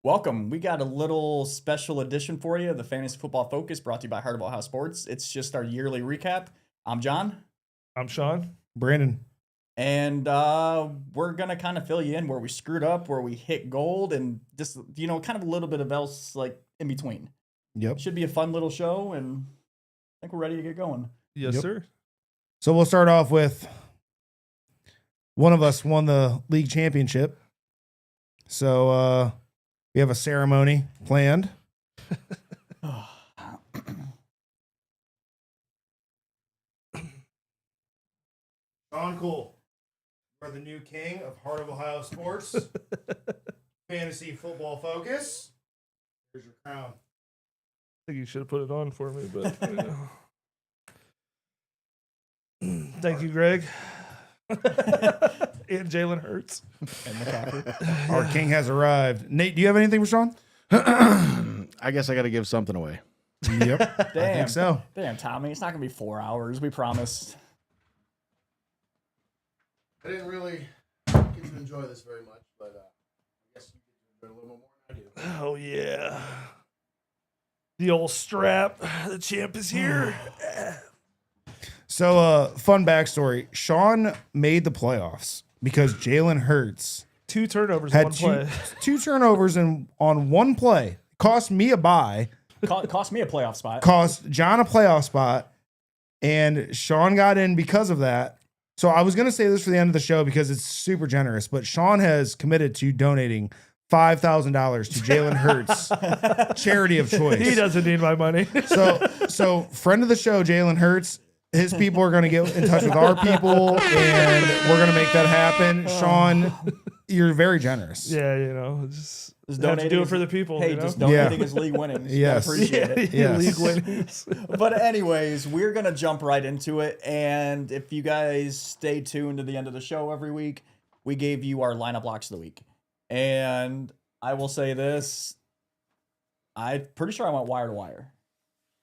Welcome. We got a little special edition for you, the Fantasy Football Focus, brought to you by Heart of Ohio Sports. It's just our yearly recap. I'm John. I'm Shawn. Brandon. And we're going to kind of fill you in where we screwed up, where we hit gold, and just, kind of a little bit of else like in between. Yep. Should be a fun little show, and I think we're ready to get going. Yes, sir. So we'll start off with one of us won the league championship. So we have a ceremony planned. Shawn Cole, you are the new king of Heart of Ohio Sports. Fantasy Football Focus. Here's your crown. I think you should have put it on for me, but thank you, Greg. And Jalen Hurts. And McCaffrey. Our king has arrived. Nate, do you have anything for Shawn? I guess I got to give something away. Yep. I think so. Damn, Tommy. It's not going to be 4 hours. We promised. I didn't really get to enjoy this very much, but I guess you get to enjoy it a little more than I do. Oh, yeah. The old strap. The champ is here. So, fun backstory. Shawn made the playoffs because Jalen Hurts 2 turnovers, had one play. two turnovers on one play. Cost me a bye. Cost me a playoff spot. Cost John a playoff spot. And Shawn got in because of that. So I was going to say this for the end of the show because it's super generous, but Shawn has committed to donating $5,000 to Jalen Hurts charity of choice. He doesn't need my money. So friend of the show, Jalen Hurts, his people are going to get in touch with our people, and we're going to make that happen. Shawn, you're very generous. Yeah, just have to donating do it for the people. Hey, just donating his league winnings. Yes. I appreciate it. Yes. League winnings. But anyways, we're going to jump right into it. And if you guys stay tuned to the end of the show every week, we gave you our lineup blocks of the week. And I will say this, I'm pretty sure I went wire to wire.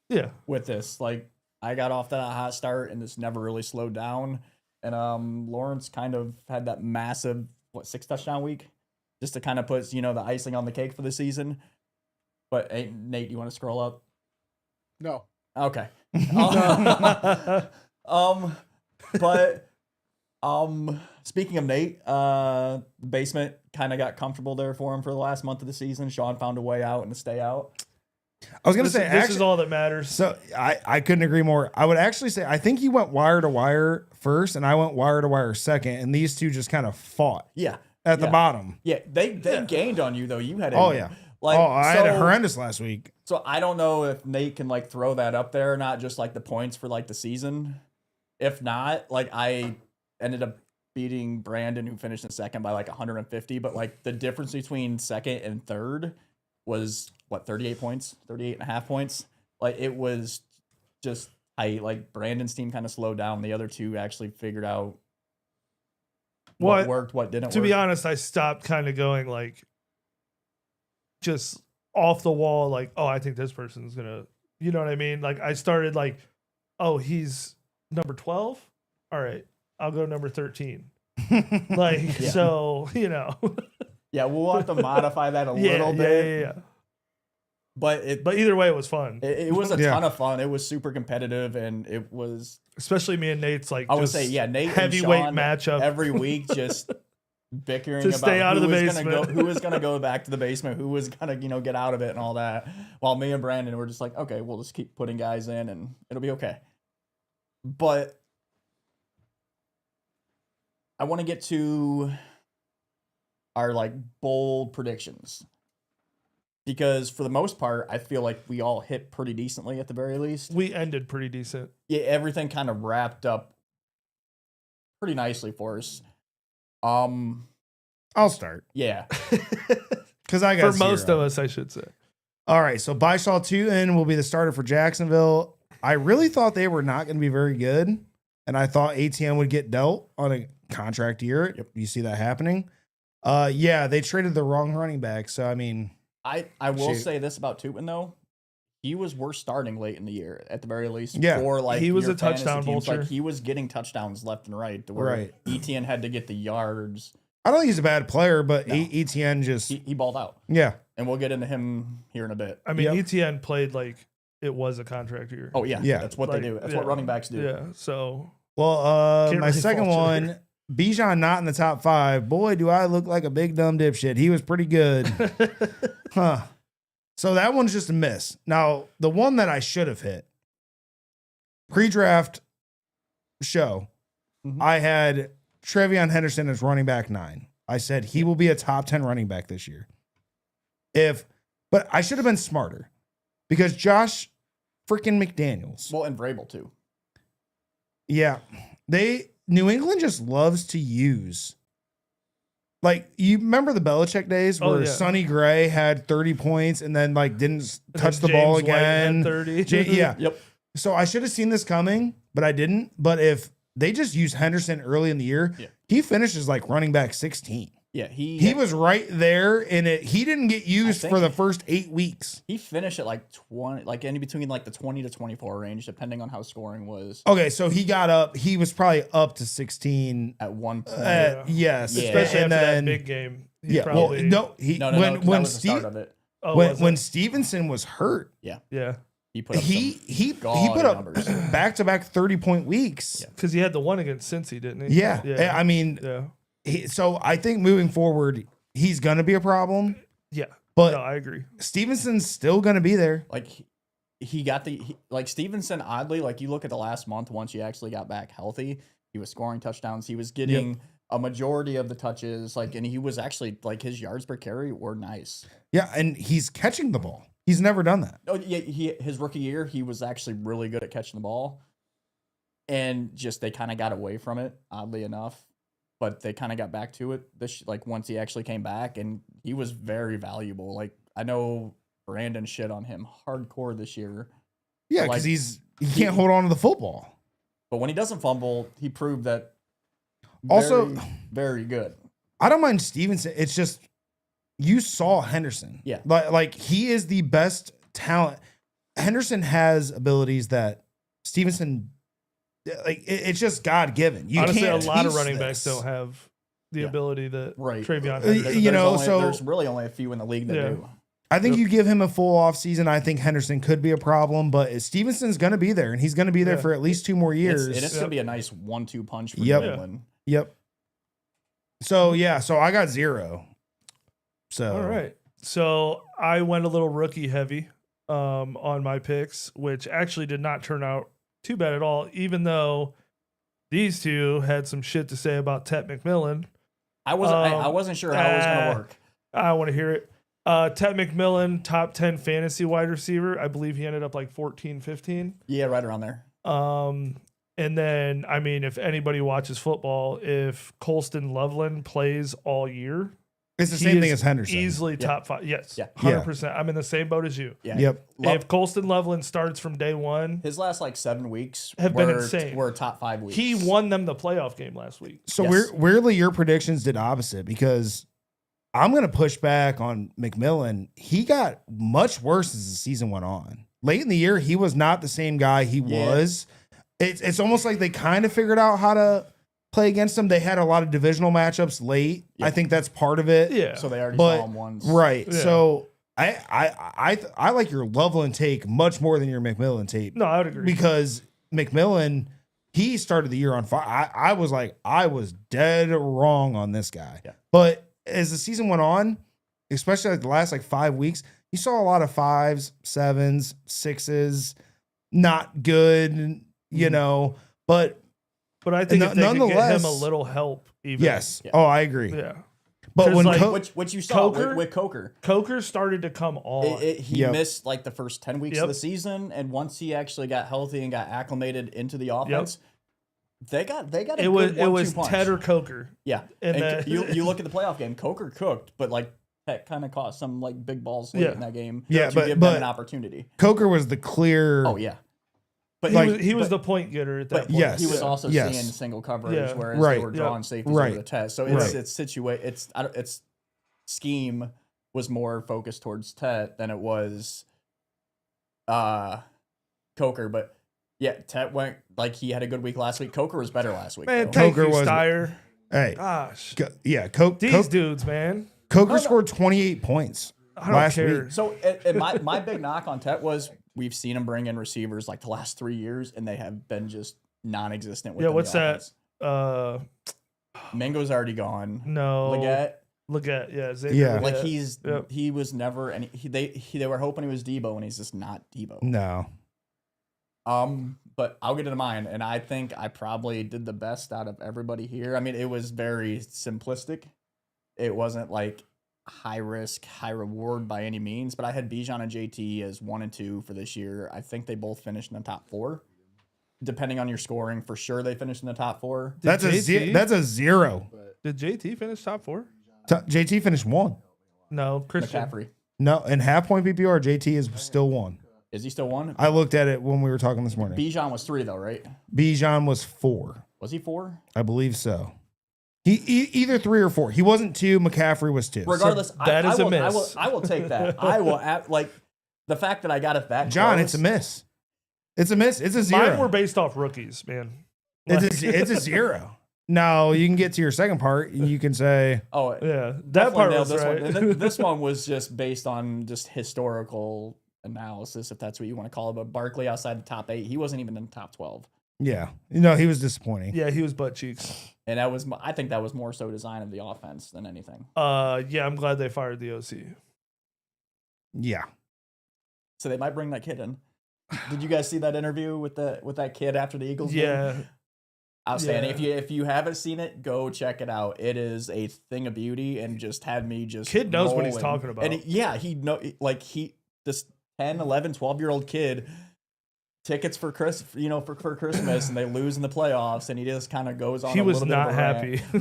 Yeah. With this. Like, I got off that hot start, and this never really slowed down. And Lawrence kind of had that massive, 6 touchdown week? Just to kind of put, the icing on the cake for the season. But, hey, Nate, you want to scroll up? No. Okay. Speaking of Nate, the basement kind of got comfortable there for him for the last month of the season. Shawn found a way out and to stay out. I was going to say, this is all that matters. So I couldn't agree more. I would actually say, I think he went wire to wire first, and I went wire to wire second, and these two just kind of fought. Yeah. At the bottom. Yeah, they gained on you, though. You had Oh, yeah. I had it horrendous last week. So I don't know if Nate can, throw that up there, not just, the points for, the season. If not, I ended up beating Brandon, who finished in second by, 150. But, the difference between second and third was, 38 points? 38 and a half points? It was just tight. Brandon's team kind of slowed down. The other two actually figured out what worked, what didn't work. To be honest, I stopped kind of going just off the wall, I think this person's gonna, you know what I mean? I started oh, he's number 12. All right, I'll go number 13. So, Yeah, we'll have to modify that a little bit. Yeah. But either way, it was fun. It was a ton of fun. It was super competitive, and it was especially me and Nate's I would say, Nate heavyweight and Shawn matchup every week, just bickering to about stay out of the basement. Who was gonna go back to the basement, who was gonna get out of it, and all that. While me and Brandon were just okay, we'll just keep putting guys in, and it'll be okay. But I want to get to our bold predictions. Because for the most part, I feel like we all hit pretty decently at the very least. We ended pretty decent. Yeah, everything kind of wrapped up pretty nicely for us. I'll start. Yeah. Because I got for most of us, I should say. All right, so Byshaw Tootin will be the starter for Jacksonville. I really thought they were not going to be very good, and I thought ATM would get dealt on a contract year. Yep. You see that happening. They traded the wrong running back, so I mean... I will say this about Tootin, though. He was worth starting late in the year, at the very least. Yeah. For he was your a touchdown teams. vulture. He was getting touchdowns left and right. To where right. ETN had to get the yards I don't think he's a bad player, but ETN just He balled out. yeah. And we'll get into him here in a bit. I mean, Yep. ETN played like it was a contract year. Oh, yeah. Yeah. That's what Like, they do. That's yeah. what running backs do. Yeah. So Well, Can't my really second fault you one, there. Bijan not in the top 5. Boy, do I look like a big dumb dipshit. He was pretty good. Huh. So that one's just a miss. Now, the one that I should have hit, pre-draft show, Mhm. I had Trevion Henderson as running back 9. I said he will be a top 10 running back this year. But I should have been smarter because Josh freaking McDaniels. Well, and Vrabel, too. Yeah. New England just loves to use. Like, you remember the Belichick days Oh, where yeah. Sonny Gray had 30 points and then like didn't touch the James ball White had again. 30. Yeah. Yep. So I should have seen this coming, but I didn't. But if they just used Henderson early in the year, Yeah. he finishes like running back 16. Yeah, He was right there in it. He didn't get used think- for the first 8 weeks. He finished at like 20, like in between like the 20 to 24 range, depending on how scoring was Okay, so he got up. He was probably up to 16. at one point. Yes, Yeah. Especially and after then that big game. He yeah. probably, Well, no, he no, 'cause that when was the start Steve of it. oh, when was it? when Stevenson was hurt, yeah, He put up he gaudy put up numbers. back to back 30-point weeks. Yeah. because he had the one against Cincy, didn't he? Yeah, yeah, I mean, yeah. so I think moving forward, he's gonna be a problem. Yeah. But No, I agree. Stevenson's still gonna be there. like he got like Stevenson, oddly, like you look at the last month, once he actually got back healthy, he was scoring touchdowns. He was getting a majority of the touches, like, and he was actually like his yards per carry were nice. Yeah, and he's catching the ball. He's never done that. Oh yeah, his rookie year, he was actually really good at catching the ball. And just they kind of got away from it, oddly enough. But they kind of got back to it like once he actually came back, and he was very valuable. Like I know Brandon shit on him hardcore this year. Yeah, Like, because he can't hold on to the football. But when he doesn't fumble, he proved that Also- very, very good. I don't mind Stevenson. It's just you saw Henderson. Yeah. Like he is the best talent. Henderson has abilities that Stevenson it's just God given. You Honestly, a can't lot of teach running this. backs don't have the Yeah. ability that Right. Travion You has. know, so- there's really only a few in the league that Yeah. do. I think you give him a full off season. I think Henderson could be a problem, but Stevenson's going to be there, and he's going to be there Yeah. for at least 2 more years. It's going to be a nice 1-2 punch for Yep. New England. Yep. So yeah, so I got 0. So All right. So I went a little rookie heavy on my picks, which actually did not turn out too bad at all, even though these two had some shit to say about Tet McMillan. I wasn't sure how it was going to work. I want to hear it. Tet McMillan, top 10 fantasy wide receiver. I believe he ended up like 14, 15. Yeah, right around there. And then, I mean, if anybody watches football, if Colston Loveland plays all year, It's the he same is thing as Henderson. easily top 5. Yes, Yeah. 100%. I'm in the same boat as you. Yeah. Yep. If Colston Loveland starts from day one, His last like 7 weeks Have been insane. Were top 5 weeks. he won them the playoff game last week. So Yes. weirdly, your predictions did opposite because I'm going to push back on McMillan. He got much worse as the season went on. Late in the year, he was not the same guy he Yeah. was. It's almost like they kind of figured out how to play against him. They had a lot of divisional matchups late. Yeah. I think that's part of it. Yeah. So they already But- saw him once. Right. Yeah. So I like your Loveland take much more than your McMillan take. No, I would agree. Because McMillan, he started the year on fire. I was like, I was dead wrong on this guy. Yeah. But as the season went on, especially like the last like 5 weeks, you saw a lot of 5s, 7s, 6s, not good, you know. But But I think No- if they could get him nonetheless- a little help, even. yes, Yeah. oh, I agree. Yeah. But 'Cause, when like, Which you saw Coker? with Coker. Coker started to come on. He Yep. missed like the first 10 weeks Yep. of the season, and once he actually got healthy and got acclimated into the offense, they got a it good was 1-2 punch. Ted or Coker. Yeah, and and then- you look at the playoff game. Coker cooked, but like Ted kind of caught some like big balls late Yeah. in that game. Yeah, to but- give but- them an opportunity. Coker was the clear. Oh yeah, but He was the point getter at that But point. yes. he was also Yes. seeing single coverage, Yeah. whereas Right. they were Yeah. drawing safeties Right. over the test. So Right. its scheme was more focused towards Tet than it was Coker. But yeah, Tet went like he had a good week last week. Coker was better last week. Man, though. thank Coker you, was- Steyer. Hey, Gosh, Coker dudes, man. scored 28 points I don't last care. week. So my big knock on Tet was we've seen him bring in receivers like the last 3 years, and they have been just non-existent. Yeah, what's that? Mingo's already gone. No. Leggett, yeah, Xavier Yeah. Leggett. Like he was never, and they were hoping he was Debo, and he's just not Debo. No. But I'll get into mine, and I think I probably did the best out of everybody here. I mean, it was very simplistic. It wasn't like high risk, high reward by any means, but I had Bijan and JT as 1 and 2 for this year. I think they both finished in the top 4. Depending on your scoring, for sure they finished in the top 4. That's a 0. Did JT finish top 4? JT finished 1. No, Christian. McCaffrey. No, in half point PPR, JT is still 1. Is he still 1? I looked at it when we were talking this morning. Bijan was 3 though, right? Bijan was 4. Was he 4? I believe so. He either 3 or 4. He wasn't 2. McCaffrey was 2. Regardless, that is a miss. I will take that. I will like the fact that I got it that John, close. it's a miss. It's a miss. It's a 0. Mine were based off rookies, man. It's a 0. No, you can get to your second part and you can say, Oh yeah, that definitely part nailed was this right. one. And this one was just based on just historical analysis, if that's what you want to call it. But Barkley outside the top 8, he wasn't even in the top 12. yeah. No, he was disappointing. Yeah, he was butt cheeks. And I think that was more so design of the offense than anything. Yeah, I'm glad they fired the OC. Yeah. So they might bring that kid in. Did you guys see that interview with that kid after the Eagles game? Yeah. Outstanding. Yeah. If you haven't seen it, go check it out. It is a thing of beauty, and just had me just Kid knows what he's rolling. talking about. And this 10, 11, 12-year-old kid tickets for for Christmas, and they lose in the playoffs, and he just kind of goes on. He a was little bit not of a rant. happy.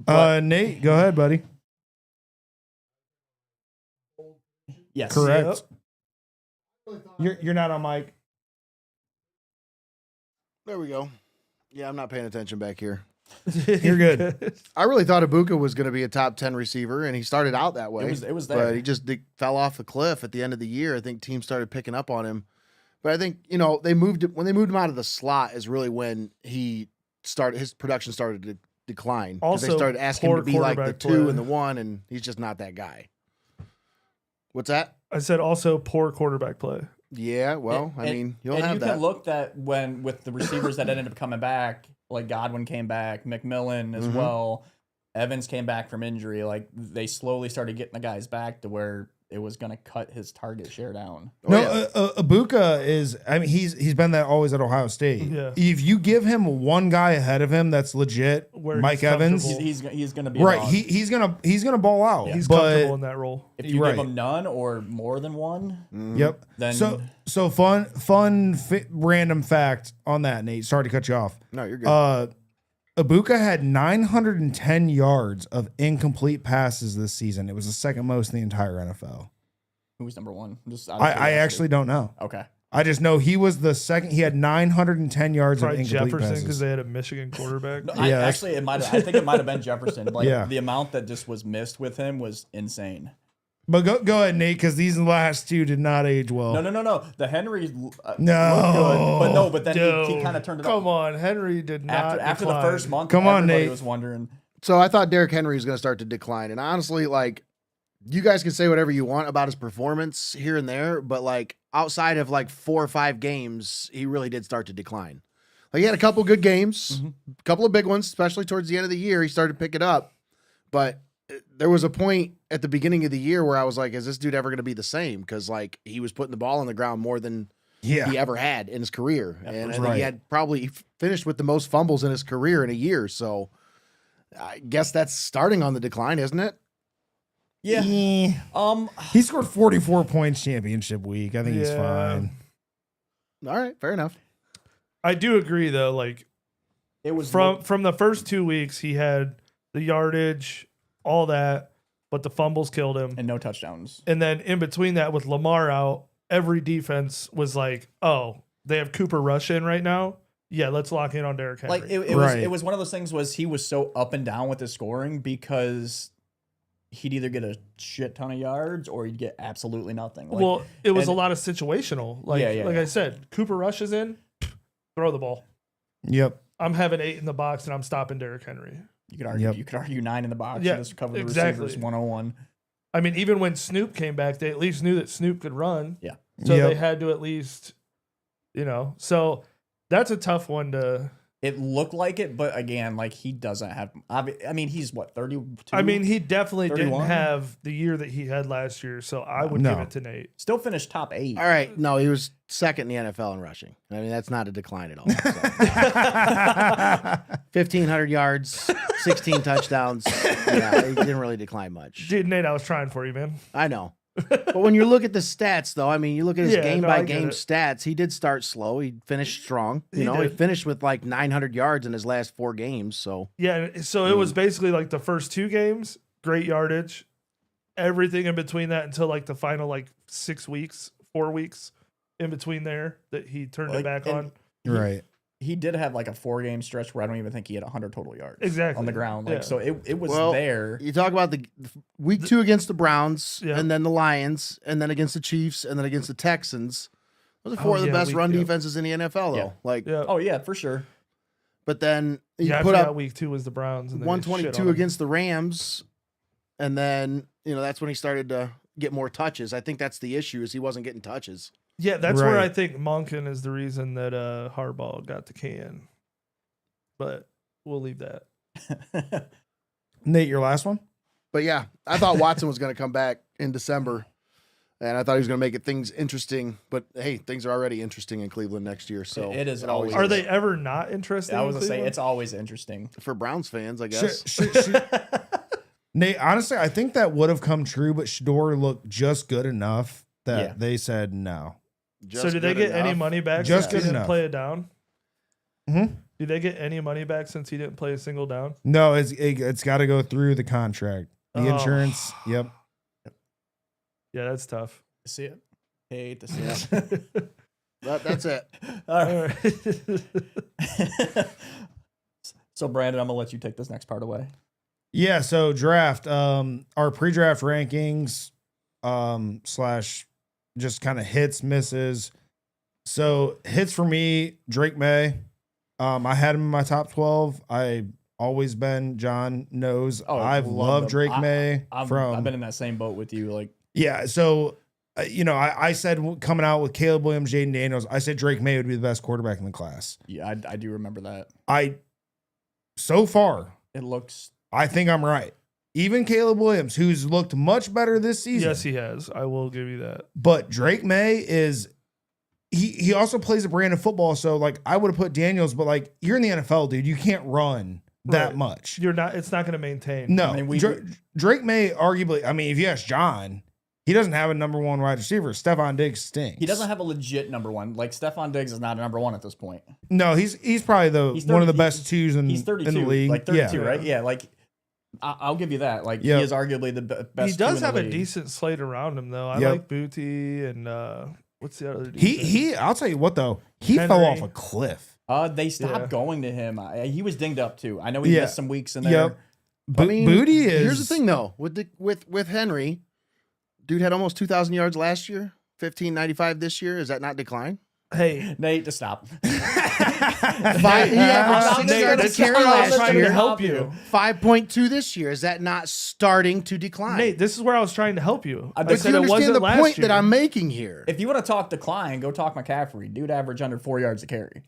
No. Nate, go ahead, buddy. Yes. Correct. You're not on mic. There we go. Yeah, I'm not paying attention back here. You're good. I really thought Ibuka was going to be a top 10 receiver, and he started out that way. It was there. But he just fell off the cliff at the end of the year. I think teams started picking up on him. But I think, when they moved him out of the slot is really when his production started to decline. Also, they started asking him to be like the quarterback 2 play. and the 1, and he's just not that guy. What's that? I said also poor quarterback play. Yeah, well, you'll have you that. can look that with the receivers that ended up coming back, like Godwin came back, McMillan as well, Evans came back from injury. Like they slowly started getting the guys back to where it was going to cut his target share down. Ibuka is. I mean, he's been that always at Ohio State. Yeah. If you give him one guy ahead of him that's legit, Where Mike he's Evans, comfortable. He's going to be a right? dog. He's gonna ball out. He's but, comfortable in that role. If you right. give him none or more than one, Yep. then So random fact on that, Nate. Sorry to cut you off. No, you're good. Ibuka had 910 yards of incomplete passes this season. It was the second most in the entire NFL. who's number 1? Just I actually don't know. Okay. I just know he was the second. He had 910 yards Probably of incomplete Jefferson passes. because they had a Michigan quarterback. No, Yeah, I think it might have been Jefferson. Like Yeah. the amount that just was missed with him was insane. But go ahead, Nate, because these last two did not age well. No. The Henry No. looked good, but then he Dude, kind of turned it Come up. on, Henry did not. After the first month, Come on, everybody Nate. was wondering. So I thought Derrick Henry was going to start to decline. And honestly, like, you guys can say whatever you want about his performance here and there, but like outside of like 4 or 5 games, he really did start to decline. Like he had a couple good games, a couple of big ones, especially towards the end of the year. He started to pick it up, but there was a point at the beginning of the year where I was like, is this dude ever going to be the same? Because like he was putting the ball on the ground more than he ever had in his career. And I think he had probably finished with the most fumbles in his career in a year. So I guess that's starting on the decline, isn't it? Yeah. He scored 44 points championship week. I think he's fine. All right, fair enough. I do agree though. Like It was from the first 2 weeks, he had the yardage, all that, but the fumbles killed him. and no touchdowns. And then in between that, with Lamar out, every defense was like, "Oh, they have Cooper Rush in right now. Yeah, let's lock in on Derrick Henry." Like it was one of those things was he was so up and down with his scoring because he'd either get a shit ton of yards or he'd get absolutely nothing. Like, well, it was a and- lot of situational. Like Yeah. I said, Cooper Rush is in, throw the ball. Yep. I'm having 8 in the box and I'm stopping Derrick Henry. You could argue. Yep. You could argue 9 in the box. Yeah, And just cover the exactly. receivers 101. I mean, even when Snoop came back, they at least knew that Snoop could run. Yeah. So Yep. they had to at least, so that's a tough one to. It looked like it, but again, like he doesn't have. I mean, he's what 32. I mean, he definitely 31? didn't have the year that he had last year. So I would give No. it to Nate. still finished top 8. All right. No, he was second in the NFL in rushing. I mean, that's not a decline at all. So. 1,500 yards, 16 touchdowns. Yeah, he didn't really decline much. Dude, Nate, I was trying for you, man. I know. But when you look at the stats, though, I mean, you look at his Yeah, game no, I by get game it. stats. He did start slow. He finished strong. He He did. finished with like 900 yards in his last 4 games. So Yeah. So it was basically like the first 2 games, great yardage, everything in between that until like the final like 6 weeks, 4 weeks in between there that he turned it Like, back and- on. Right. He did have like a 4-game stretch where I don't even think he had 100 total yards. Exactly. On the ground. Like Yeah. so it was Well, there. you talk about the week 2 against the Browns, Yeah. and then the Lions, and then against the Chiefs, and then against the Texans. Those are 4 of the yeah, best week run 2. defenses in the NFL, though. Yeah. Like, Yeah. Oh yeah, for sure. but then you Yeah, I put forgot up week 2 was the Browns. And then they shit 122 on 'em. against the Rams, and then that's when he started to get more touches. I think that's the issue is he wasn't getting touches. Yeah, that's where I Right. think Monken is the reason that Harbaugh got the can. But we'll leave that. Nate, your last one? But yeah, I thought Watson was going to come back in December, and I thought he was going to make things interesting. But hey, things are already interesting in Cleveland next year. So It is always always- Are they ever not interested? I in was gonna say Cleveland? it's always interesting. for Browns fans, I guess. Nate, honestly, I think that would have come true, but Shador looked just good enough that Yeah. they said no. Just So did they good get any enough. money back Just since he good didn't enough. play it down? Mhm. Did they get any money back since he didn't play a single down? No, it's got to go through the contract. The Oh. insurance. Yep. Yeah, that's tough. See it. Hate to see Yeah. it. That's it. All All right. right. So Brandon, I'm gonna let you take this next part away. Yeah. So draft, our pre-draft rankings, slash just kind of hits, misses. So hits for me, Drake May. I had him in my top 12. I always been, John knows, Oh, I've love loved him. Drake May I've from been in that same boat with you. Like yeah. So I said coming out with Caleb Williams, Jaden Daniels, I said Drake May would be the best quarterback in the class. yeah, I do remember that. So far, It looks I think I'm right. Even Caleb Williams, who's looked much better this season. Yes, he has. I will give you that. But Drake May is he also plays a brand of football. So like I would have put Daniels, but like you're in the NFL, dude. You can't run that Right. much. You're not. It's not going to maintain. No, I mean, Drake May arguably. I mean, if you ask John, he doesn't have a number 1 wide receiver. Stephon Diggs stinks. he doesn't have a legit number 1. Like Stephon Diggs is not a number 1 at this point. No, he's probably He's one of 30 the best twos in, He's 32, in the league. like 32, yeah. right? Yeah, like I'll give you that. Like Yep. he is arguably the best. He does two in have the a league. decent slate around him, though. I Yep. like Booty and what's the other? He. I'll tell you what though, he fell Henry. off a cliff. They stopped Yeah. going to him. He was dinged up too. I know he Yeah. missed some weeks in there. Yep. I mean, Booty is. Here's the thing, though, with Henry, dude had almost 2,000 yards last year, 1,595 this year. Is that not decline? Hey, Nate, just stop. He averaged 6 Nate, yards that's a carry why I was last trying to year. help you. 5.2 this year. Is that not starting to decline? Nate, this is where I was trying to help you. I but said you it understand wasn't the last point year. that I'm making here. If you want to talk decline, go talk McCaffrey. Dude, average under 4 yards a carry.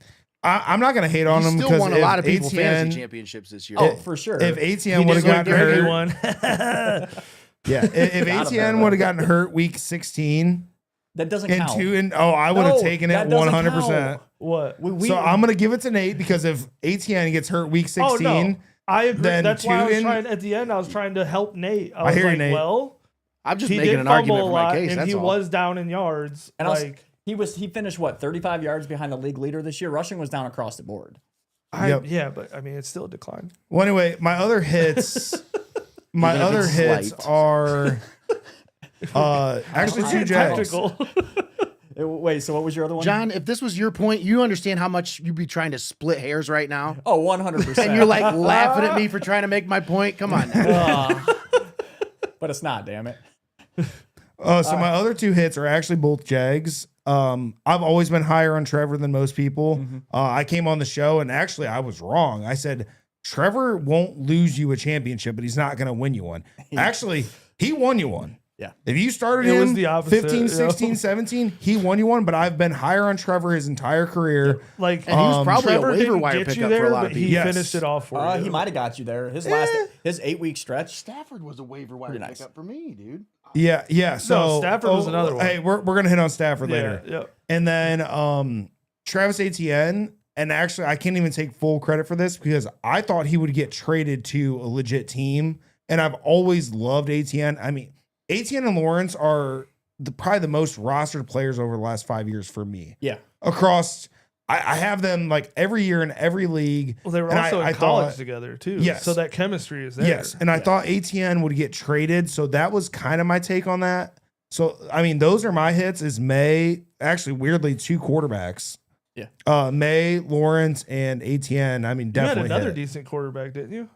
I'm not gonna hate on He him still because won a if lot of people ATN fantasy championships this year. Oh, for sure. If He ATN would have just went gotten Gary hurt, one. yeah, if Got him ATN there, would have gotten hurt week 16 that doesn't and count. I would have No, taken it that doesn't 100%. count. What? So I'm gonna give it to Nate because if ATN gets hurt week 16, Oh no, I agree. then That's why I two was in- trying. At the end, I was trying to help Nate. I was hear you, like, Nate. well, I'm just he making did an fumble argument a for my lot, case. and That's he all. was down in yards. And like, he finished what 35 yards behind the league leader this year. Rushing was down across the board. Yep. yeah, but I mean, it's still a decline. well, anyway, my other hits, Even if it's slight. are actually two Jags. Tactical. Wait, so what was your other one? John, if this was your point, you understand how much you'd be trying to split hairs right now? Oh, 100%. And you're like laughing at me for trying to make my point? Come on now. But it's not, damn it. So my other 2 hits are actually both Jags. I've always been higher on Trevor than most people. Mhm. I came on the show and actually I was wrong. I said Trevor won't lose you a championship, but he's not going to win you one. Actually, he won you one. Yeah. If you started It him was the opposite, 15, 16, 17, he won you one, but I've been higher on Trevor his entire career. Like, And he was probably Trevor a waiver didn't wire get pickup you there, for a lot but of he people. Yes. finished it off for you. He might have got you there. His 8-week stretch. Stafford was a waiver wire Pretty nice. pickup for me, dude. Yeah. So Stafford was another one. Hey, we're gonna hit on Stafford later. Yeah. And then Travis Etienne, and actually I can't even take full credit for this because I thought he would get traded to a legit team. And I've always loved Etienne. I mean, Etienne and Lawrence are probably the most rostered players over the last 5 years for me. Yeah. Across, I have them like every year in every league. Well, they were And also I in college thought- together too. Yes. So that chemistry is there. Yes, and I thought Etienne would get traded, so that was kind of my take on that. So I mean, those are my hits. Is May actually weirdly 2 quarterbacks? Yeah. May, Lawrence, and Etienne. I mean, You had definitely another hit. decent quarterback, didn't you?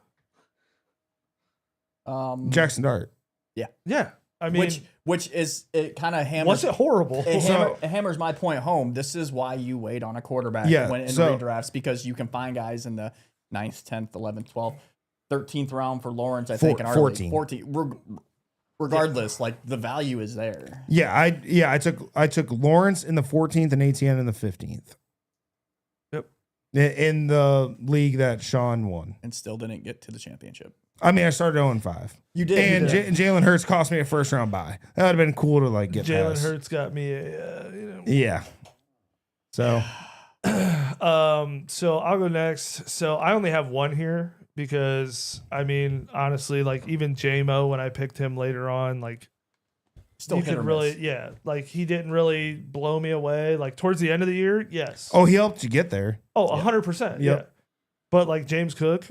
Jackson Dart. Yeah. I mean, Which is it kind of hammers. was it horrible? It hammers my point home. This is why you wait on a quarterback Yeah, when in so- redrafts, because you can find guys in the 9th, 10th, 11th, 12th, 13th round for Lawrence, I think, in our 14. league. 14. Regardless, like the value is there. Yeah, I took Lawrence in the 14th and Etienne in the 15th. Yep. In the league that Shawn won. And still didn't get to the championship. I mean, I started 0-5. You did. And you did. Jalen Hurts cost me a first round bye. That would have been cool to like get Jalen past. Hurts got me a, Yeah. So so I'll go next. So I only have one here because I mean, honestly, like even J-Mo, when I picked him later on, like Still you hit could or really, miss. yeah, like he didn't really blow me away. Like towards the end of the year, yes. he helped you get there. Oh, 100%. Yeah. Yep. But like James Cook,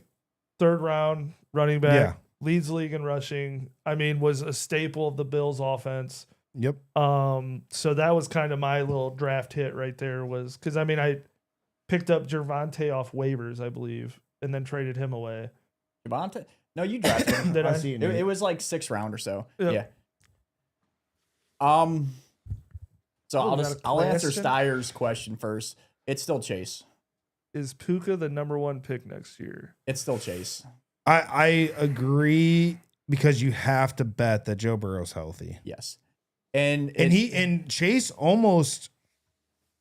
3rd round running back, Yeah. leads the league in rushing. I mean, was a staple of the Bills offense. Yep. So that was kind of my little draft hit right there, was because I mean I picked up Gervonta off waivers, I believe, and then traded him away. Javonte? No, you drafted him. Did I? see it. It was like 6th round or so. Yep. Yeah. So Oh, we got a I'll answer question? Steyer's question first. It's still Chase. Is Puka the #1 pick next year? It's still Chase. I agree because you have to bet that Joe Burrow's healthy. Yes. And Chase almost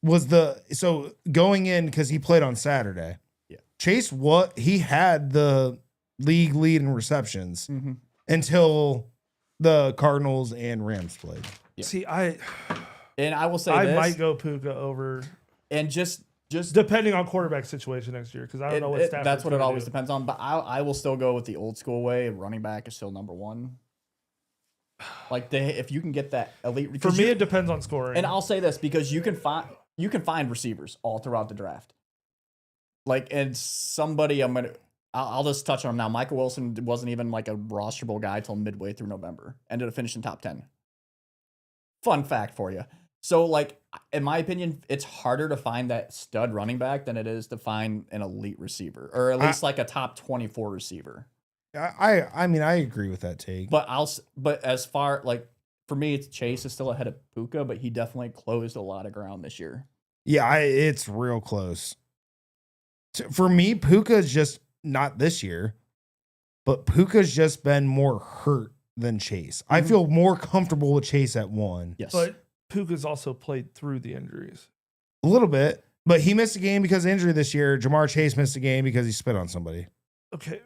was so going in because he played on Saturday. Yeah. Chase he had the league lead in receptions Mm-hmm. until the Cardinals and Rams played. Yeah. See, And I will say I this, might go Puka over, and just depending on quarterback situation next year, because I don't know what Stafford's that's what it gonna always do. depends on. But I will still go with the old school way. Running back is still #1. Like if you can get that elite, For because me, you- it depends on scoring. and I'll say this because you can find receivers all throughout the draft. Like, and somebody I'll just touch on him now. Michael Wilson wasn't even like a rosterable guy till midway through November. Ended up finishing top 10. Fun fact for you. So, like, in my opinion, it's harder to find that stud running back than it is to find an elite receiver, or at least like a top 24 receiver. I mean, I agree with that take. But but as far like for me, it's Chase is still ahead of Puka, but he definitely closed a lot of ground this year. Yeah, it's real close. For me, Puka's just not this year, but Puka's just been more hurt than Chase. I Mhm. feel more comfortable with Chase at 1. Yes, But Puka's also played through the injuries. A little bit, but he missed a game because of injury this year. Jamar Chase missed a game because he spit on somebody. Okay.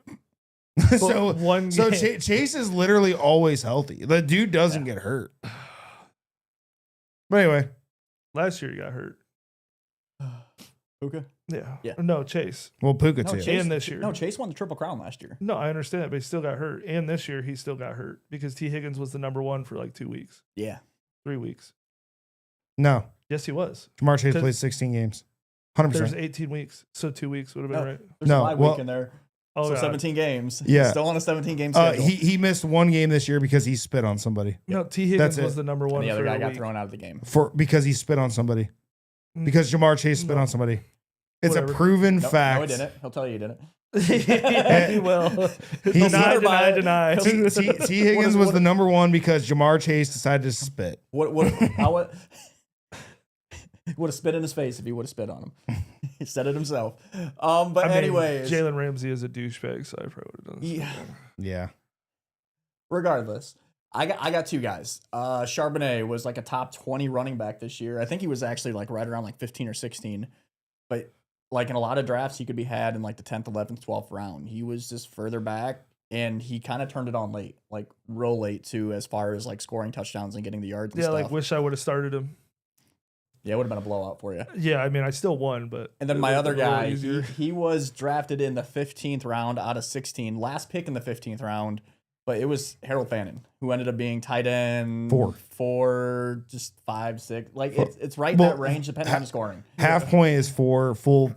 so one so game. Chase is literally always healthy. The dude doesn't get hurt. But anyway, Last year he got hurt. Puka. Yeah. Yeah. No, Chase. well, Puka No, too. Chase, And this year. No, Chase won the Triple Crown last year. No, I understand that, but he still got hurt. And this year he still got hurt because T. Higgins was the #1 for like 2 weeks, Yeah. 3 weeks. No, Yes, he was. Jamar Chase 'Cause played 16 games. There's 100%. 18 weeks, so 2 weeks would have been No. right. There's No, a bye well- week in there. Oh, So God. 17 games. Yeah. Still on a 17-game schedule. He missed 1 game this year because he spit on somebody. No, T. That's Higgins it. was the #1 and the other for guy a got week. thrown out of the game. Because he spit on somebody. Mm. Because Jamar Chase spit No. on somebody. It's Whatever. a proven No, fact. No, he didn't. He'll tell you he didn't. He will. He's Deny, not- deny. T. Higgins was the #1 because Jamar Chase decided to spit. What? Would have spit in his face if he would have spit on him. He said it himself. But anyways, Jalen Ramsey is a douchebag, so I probably would have done yeah. Yeah. Regardless, I got two guys. Charbonnet was like a top 20 running back this year. I think he was actually like right around like 15 or 16. But like in a lot of drafts, he could be had in like the 10th, 11th, 12th round. He was just further back, and he kind of turned it on late, like real late too, as far as like scoring touchdowns and getting the yards and Yeah, stuff. like wish I would have started him. Yeah, it would have been a blowout for you. Yeah, I mean, I still won, but. And then it my would've other been a little guy, easier. he was drafted in the 15th round out of 16, last pick in the 15th round, but it was Harold Fannin, who ended up being tight end 4, just 5, 6. Like it's right in that range depending on the scoring. Half point is 4, full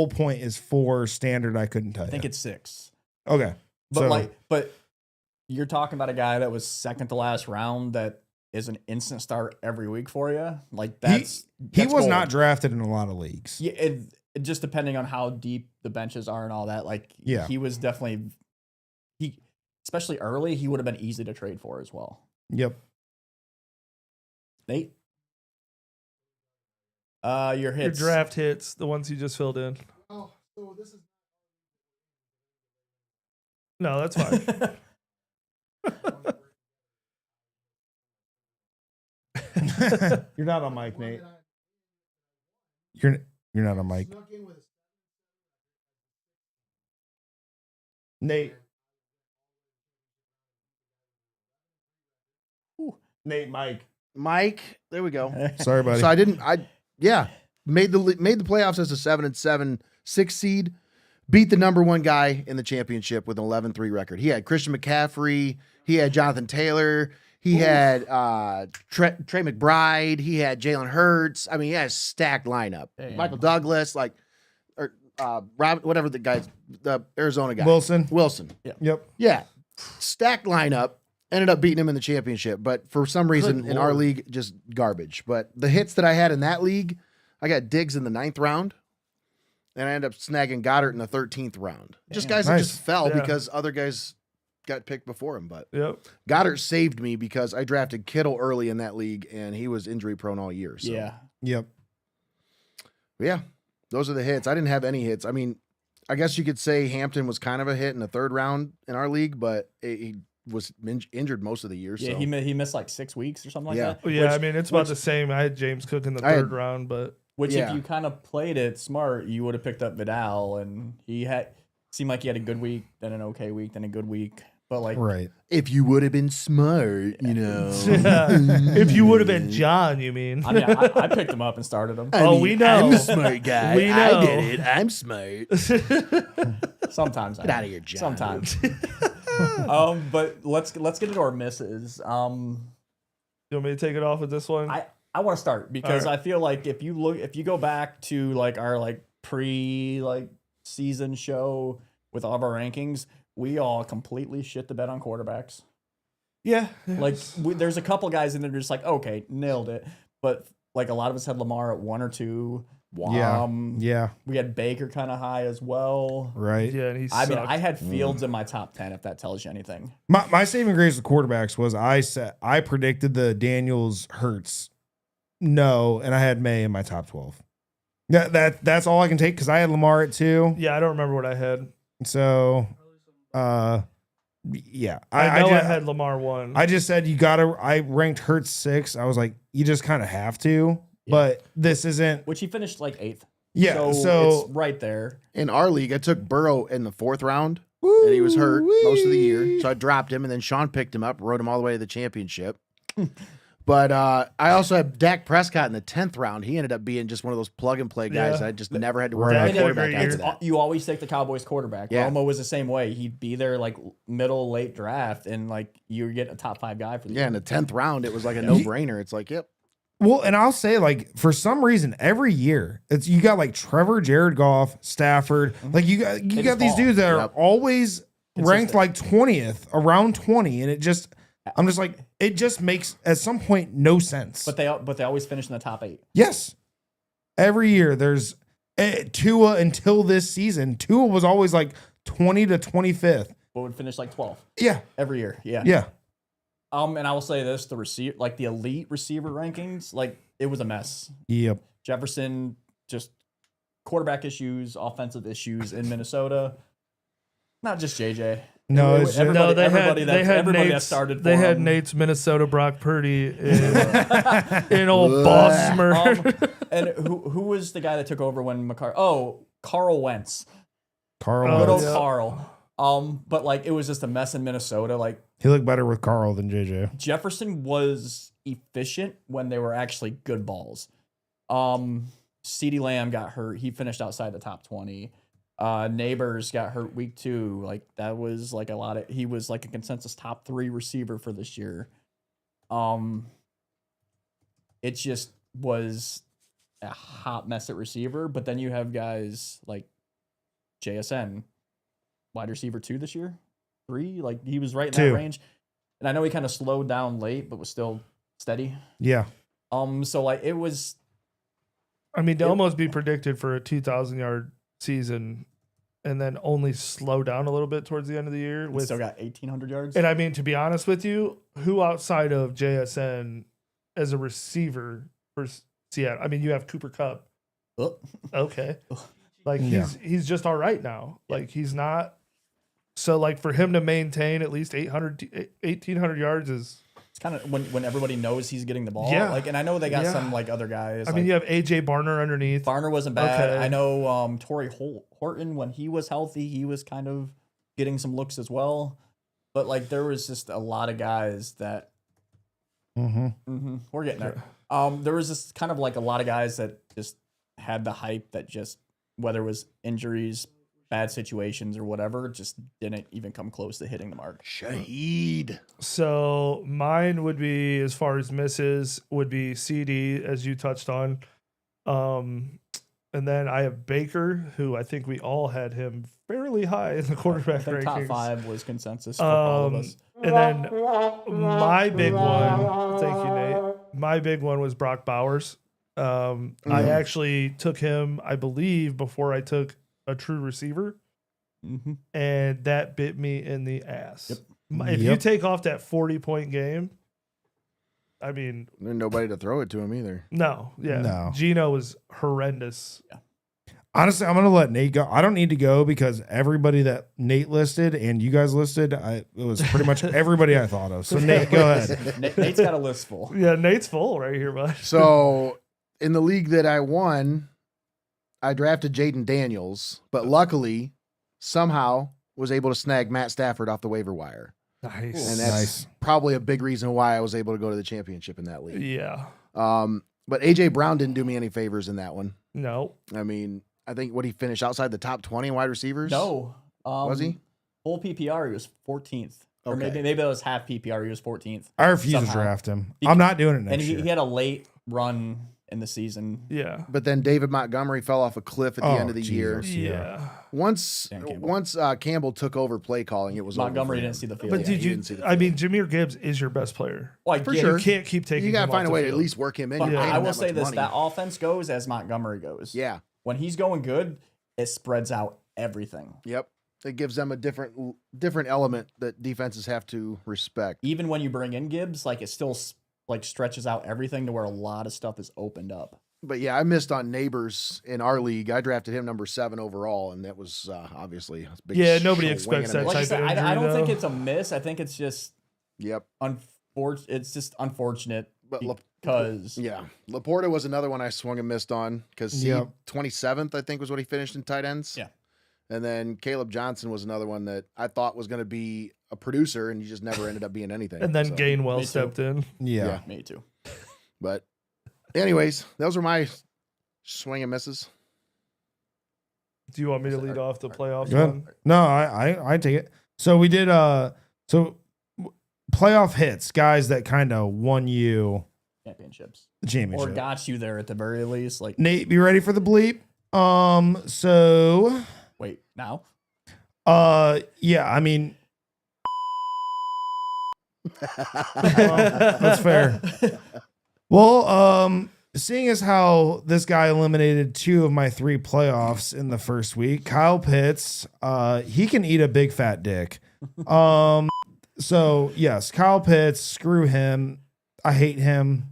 point is 4, standard I couldn't tell you. I think it's 6. Okay. But you're talking about a guy that was second to last round that is an instant start every week for you. Like he that's was gold. not drafted in a lot of leagues. Yeah, it just depending on how deep the benches are and all that. Like Yeah. he was definitely especially early, he would have been easy to trade for as well. Yep. Nate? Your Your hits. draft hits, the ones you just filled in. Oh, so this is No, that's fine. You're not on mic, Nate. You're not on mic. Nate. Nate, Mike. Mike, there we go. Sorry, buddy. So made the playoffs as a 7-7, 6 seed, beat the number 1 guy in the championship with an 11-3 record. He had Christian McCaffrey, he had Jonathan Taylor, he had Trey McBride, he had Jalen Hurts. I mean, he had a stacked lineup. Damn. Michael Douglas, whatever the guy's, the Arizona guy, Wilson. Yep. Yeah, stacked lineup. Ended up beating him in the championship, but for some reason in our league, just garbage. But the hits that I had in that league, I got Diggs in the 9th round, and I ended up snagging Goddard in the 13th round. Just guys that just fell because other guys got picked before him. But Goddard saved me because I drafted Kittle early in that league, and he was injury prone all year. So. Yeah. Yep. But yeah, those are the hits. I didn't have any hits. I mean, I guess you could say Hampton was kind of a hit in the 3rd round in our league, but he was injured most of the year. Yeah, so. he missed like 6 weeks or something like that. Well, yeah, I mean, it's about the same. I had James Cook in the 3rd round, but. Which if you kind of played it smart, you would have picked up Vidal, and seemed like he had a good week, then an okay week, then a good week. But like, right. If you would have been smart, you know. If you would have been John, you mean? I mean, I picked him up and started him. We know. I'm a smart guy. We know. I did it. I'm smart. Sometimes. Get out of here, John. Sometimes. But let's get into our misses. You want me to take it off with this one? I want to start because I feel like if you go back to like our like season show with all of our rankings, we all completely shit the bed on quarterbacks. Yeah. Like there's a couple guys in there just like, okay, nailed it. But like a lot of us had Lamar at 1 or 2. Yeah. We had Baker kind of high as well. Right. Yeah, and I mean, I had Fields in my top 10, if that tells you anything. My saving grace with quarterbacks was I predicted the Daniels Hurts no, and I had May in my top 12. That's all I can take because I had Lamar at 2. Yeah, I don't remember what I had. So, yeah. I know I had Lamar 1. I just said I ranked Hurts 6. I was like, you just kind of have to. But this isn't. Which he finished like 8th. Yeah, so it's right there. In our league, I took Burrow in the 4th round, and he was hurt most of the year. So I dropped him, and then Sean picked him up, rode him all the way to the championship. But I also had Dak Prescott in the 10th round. He ended up being just one of those plug-and-play guys. I just never had to worry about a quarterback after that. You always take the Cowboys quarterback. Yeah. Romo was the same way. He'd be there like middle, late draft, and like you get a top 5 guy for the year. In the 10th round, it was like a no-brainer. It's like, yep. Well, and I'll say, like, for some reason, every year, you got like Trevor, Jared Goff, Stafford. Like you got these dudes that are always ranked like 20th, around 20, and I'm just like, it just makes at some point no sense. But they always finish in the top 8. Yes, every year there's Tua until this season. Tua was always like 20 to 25th. But would finish like 12th. Yeah, every year. Yeah. Yeah. And I will say this: the elite receiver rankings, like it was a mess. Yep. Jefferson, just quarterback issues, offensive issues in Minnesota. Not just JJ. No, it's everybody, they everybody had that Nate's, started for They had him. Nate's Minnesota Brock Purdy in old Bosmer. And who was the guy that took over when McCarr? Oh, Carl Wentz. Carl. Good old Wentz. Carl. But like it was just a mess in Minnesota. Like He looked better with Carl than JJ. Jefferson was efficient when they were actually good balls. CeeDee Lamb got hurt. He finished outside the top 20. Neighbors got hurt week 2. Like that was like a lot of. He was like a consensus top 3 receiver for this year. It just was a hot mess at receiver. But then you have guys like JSN, wide receiver 2 this year, 3. Like he was right in 2. that range. And I know he kind of slowed down late, but was still steady. Yeah. So like it was. I mean, to almost be predicted for a 2,000-yard season and then only slow down a little bit towards the end of the year. We still got 1,800 yards. And I mean, to be honest with you, who outside of JSN as a receiver for Seattle? I mean, you have Cooper Kupp. Oh. Okay. Like Yeah. he's just all right now. Like he's not. So like for him to maintain at least 1,800 yards is. It's kind of when everybody knows he's getting the ball. Yeah. Like, and I know they got Yeah. some like other guys. I mean, you have AJ Barner underneath. Barner wasn't bad. Okay. I know Torrey Horton, when he was healthy, he was kind of getting some looks as well. But like there was just a lot of guys that we're getting there. There was just kind of like a lot of guys that just had the hype that just whether it was injuries, bad situations, or whatever, just didn't even come close to hitting the mark. Shaheed. So mine would be, as far as misses, would be CD, as you touched on. And then I have Baker, who I think we all had him fairly high in the quarterback I think rankings. top 5 was consensus for all of us. And then my big one, thank you, Nate. My big one was Brock Bowers. I actually took him, I believe, before I took a true receiver, and that bit me in the ass. If you take off that 40-point game, I mean, There's nobody to throw it to him either. no. Geno was horrendous. Yeah. Honestly, I'm going to let Nate go. I don't need to go because everybody that Nate listed and you guys listed, it was pretty much everybody I thought of. So, Nate, go ahead. Nate's got a list full. Yeah, Nate's full right here, bud. So in the league that I won, I drafted Jaden Daniels, but luckily somehow was able to snag Matt Stafford off the waiver wire. Nice. And that's Nice. probably a big reason why I was able to go to the championship in that league. Yeah. But AJ Brown didn't do me any favors in that one. No. I mean, I think what he finished outside the top 20 wide receivers. No. Was he? Full PPR, he was 14th. Or Okay. maybe that was half PPR, he was 14th. I refuse Somehow. to draft him. He- I'm not doing it next And year. he had a late run in the season. Yeah. But then David Montgomery fell off a cliff at the end of the year. Jesus. Yeah. Once Dan Campbell. once Campbell took over play calling, it was over Montgomery for him. didn't see the field. But yet. did he you? didn't see the I mean, field. Jameer Gibbs is your best player. Well, I For get sure. it, You can't keep taking. You got him to find off a way the to at field. least work him in. But You're paying I him will that say much this: money. that offense goes as Montgomery goes. Yeah. When he's going good, it spreads out everything. Yep. It gives them a different element that defenses have to respect. Even when you bring in Gibbs, like it still like stretches out everything to where a lot of stuff is opened up. But yeah, I missed on Neighbors in our league. I drafted him number 7 overall, and that was obviously a big Yeah, nobody swing expects and a that Like miss. I type said, of I don't injury, think though. it's a miss. I think it's just Yep. It's just unfortunate But because yeah, Laporta was another one I swung and missed on because Yep. 27th, I think, was what he finished in tight ends. Yeah. And then Caleb Johnson was another one that I thought was going to be a producer, and he just never ended up being anything. And then So, Gainwell Me too. stepped in. Yeah. me too. But anyways, those were my swing and misses. Do you want me to lead off the playoff Go ahead. one? No, I take it. So we did playoff hits, guys that kind of won you Championships the or championship. got you there at the very least. Like, Nate, be ready for the bleep. So wait, now yeah, I mean that's fair. Well, seeing as how this guy eliminated 2 of my 3 playoffs in the first week, Kyle Pitts, he can eat a big fat dick. So yes, Kyle Pitts, screw him. I hate him.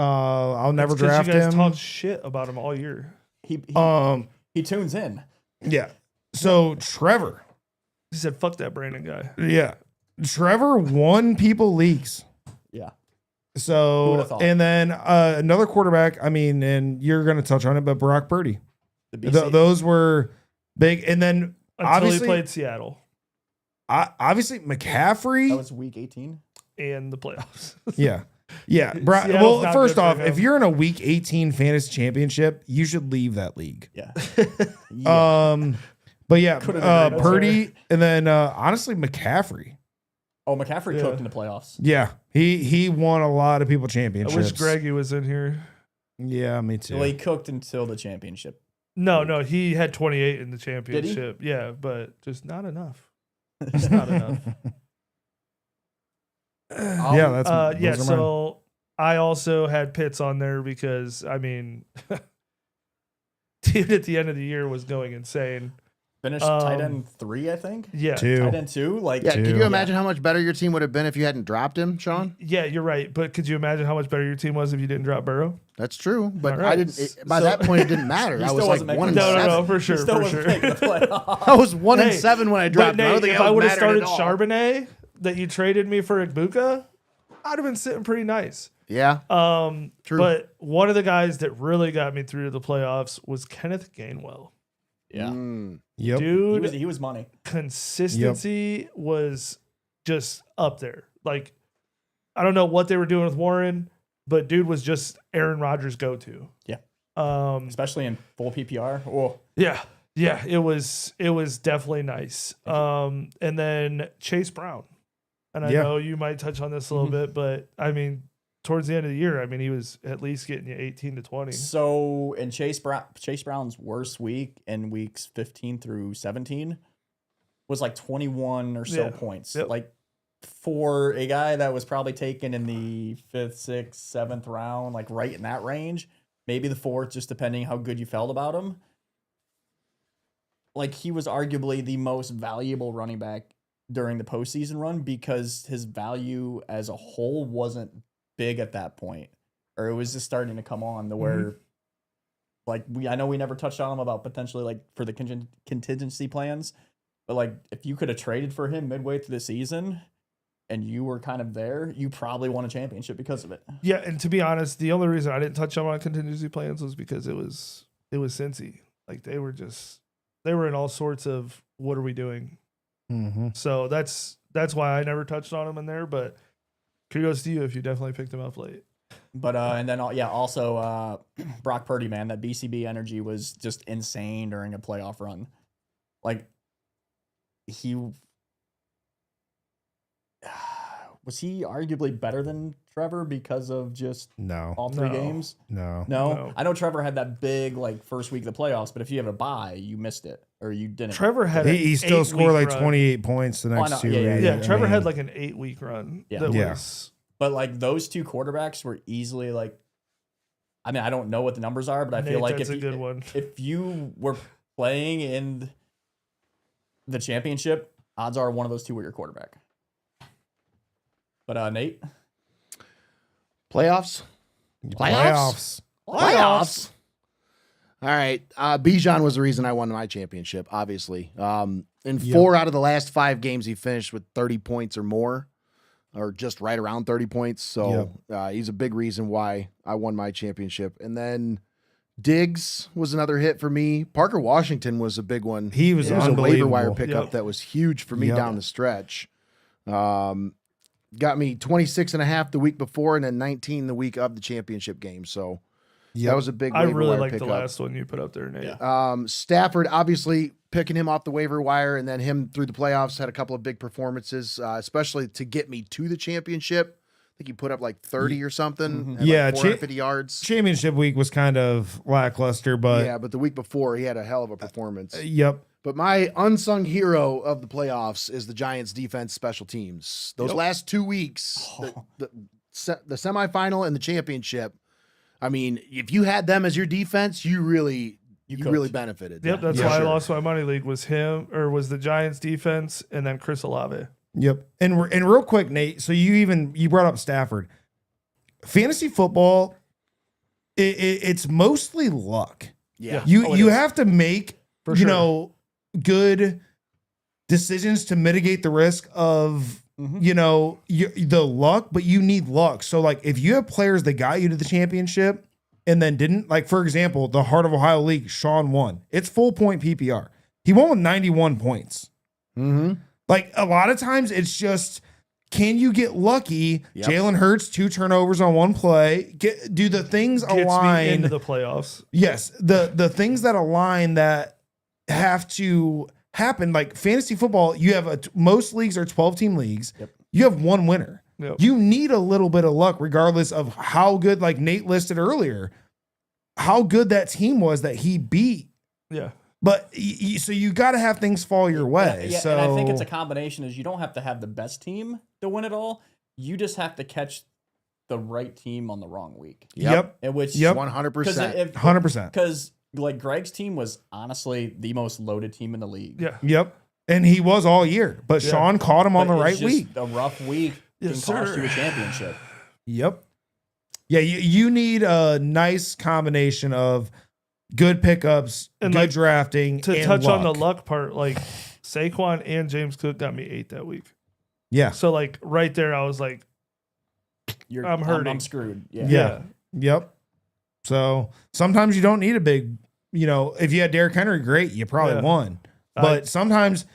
I'll never It's 'cause draft you guys him. talked shit about him all year. He tunes in. Yeah. So Trevor. He said, "Fuck that Brandon guy." Yeah. Trevor won people leagues. Yeah. So, Who would've thought? and then another quarterback, I mean, and you're going to touch on it, but Brock Purdy. The BC. Those were big. And then Until obviously, he played Seattle obviously McCaffrey. That was week 18. and the playoffs. Yeah. Yeah. Seattle's Well, not first good for off, him. if you're in a week 18 fantasy championship, you should leave that league. Yeah. Yeah. But yeah, Couldn't agree more. Purdy, and then honestly, McCaffrey. Oh, McCaffrey Yeah. cooked in the playoffs. Yeah. He won a lot of people I championships. wish Greggy was in here. Yeah, me too. Well, he cooked until the championship. No, he had 28 in the championship. Yeah, but just not enough. Just not enough. Yeah, that's Yeah, those are mine. so I also had Pitts on there because, I mean, dude at the end of the year was going insane. Finished tight end 3, I think. Yeah. Two. Tight end 2. Like, Yeah, Two. can you imagine how much better your team would have been if you hadn't dropped him, Sean? Yeah, you're right. But could you imagine how much better your team was if you didn't drop Burrow? That's true, but All I right. didn't. By So- that point, it didn't matter. He I still was like wasn't making 1 and the- No, 7. no, for he sure, still for wasn't sure. making the playoffs. I was 1 and Hey, 7 when I But dropped him. I Nate, don't think if I I would have mattered started at all. Charbonnet that you traded me for Igbuka, I'd have been sitting pretty nice. Yeah, True. But one of the guys that really got me through to the playoffs was Kenneth Gainwell. Yeah. Yep. Dude, He was money. consistency was just up there. Like, I don't know what they were doing with Warren, but dude was just Aaron Rodgers' go-to. Yeah. Especially Especially in full PPR. Oh, yeah, it was definitely nice. And then Chase Brown, and I Yeah. know you might touch on this a little bit, but I mean, towards the end of the year, I mean, he was at least getting you 18 to 20. so in Chase Brown's worst week in weeks 15 through 17 was like 21 or so Yeah. points. Yep. Like for a guy that was probably taken in the 5th, 6th, 7th round, like right in that range, maybe the 4th, just depending how good you felt about him. Like he was arguably the most valuable running back during the postseason run because his value as a whole wasn't big at that point, or it was just starting to come on to where like I know we never touched on him about potentially like for the contingency plans, but like if you could have traded for him midway through the season and you were kind of there, you probably won a championship because of it. Yeah, and to be honest, the only reason I didn't touch on my contingency plans was because it was Cincy. Like they were in all sorts of what are we doing? Mm-hmm. So that's why I never touched on him in there. But kudos to you if you definitely picked him up late. But and then also Brock Purdy, man, that BCB energy was just insane during a playoff run. Like he was he arguably better than Trevor because of just No. all 3 No. games? No. No. I know Trevor had that big like first week of the playoffs, but if you have a bye, you missed it or you didn't. Trevor had He still 8-week scored like run. 28 points the I next know. 2 Yeah, weeks. Yeah, I Trevor mean, had like an 8-week run. Yeah. That Yeah. was But like those 2 quarterbacks were easily like, I mean, I don't know what the numbers are, but I feel Nate, like that's if a good one. if you were playing in the championship, odds are one of those 2 were your quarterback. But Nate, Playoffs. Playoffs. Playoffs. All right. Bijan was the reason I won my championship, obviously. In 4 out of the last 5 games, he finished with 30 points or more, or just right around 30 points. So he's a big reason why I won my championship. And then Diggs was another hit for me. Parker Washington was a big one. He was It was a waiver wire unbelievable. pickup Yep. that was huge for me Yep. down the stretch. Got me 26.5 the week before and then 19 the week of the championship game. So that was a big I waiver really wire like the pickup. last one you put up there, Nate. Yeah. Stafford, obviously picking him off the waiver wire and then him through the playoffs, had a couple of big performances, especially to get me to the championship. I think he put up like 30 or something. Had Yeah, like 450 yards. Championship week was kind of lackluster, but Yeah, but the week before he had a hell of a performance. yep. But my unsung hero of the playoffs is the Giants defense special teams. Those last 2 weeks, the semifinal and the championship. I mean, if you had them as your defense, you really benefited. Yep, that's Yeah, why sure. I lost my money league was was the Giants defense and then Chris Olave. Yep. And real quick, Nate, so you brought up Stafford. Fantasy football it's mostly luck. Yeah. You have to make For sure. Good decisions to mitigate the risk of the luck, but you need luck. So like if you have players that got you to the championship and then didn't, like for example, the Heart of Ohio League, Shawn won. It's full point PPR. He won with 91 points. Mm-hmm. Like a lot of times it's just, can you get lucky? Yep. Jalen Hurts, 2 turnovers on 1 play. Do the things Gets me align into the playoffs. Yes, the things that align that have to happen, like fantasy football, you have most leagues are 12-team leagues. Yep. You have one winner. Yep. You need a little bit of luck, regardless of how good, like Nate listed earlier, how good that team was that he beat. Yeah. But so you got to have things fall your way. Yeah, so and I think it's a combination. Is you don't have to have the best team to win it all. You just have to catch the right team on the wrong week. Yep. In which 100%. 100%. Because like Greg's team was honestly the most loaded team in the league. Yeah. Yep. And he was all year, but Yeah. Shawn caught him on But the it's right just week. A rough week Yes, can cost sir. you a championship. Yep. Yeah, you need a nice combination of good pickups, And good like, drafting, To and touch on the luck. luck part, like Saquon and James Cook got me 8 that week. Yeah. So like right there, I was like, I'm hurting. I'm screwed. Yeah. Yeah. Yep. So sometimes you don't need a big, if you had Derrick Henry, great, you probably Yeah. won. But sometimes,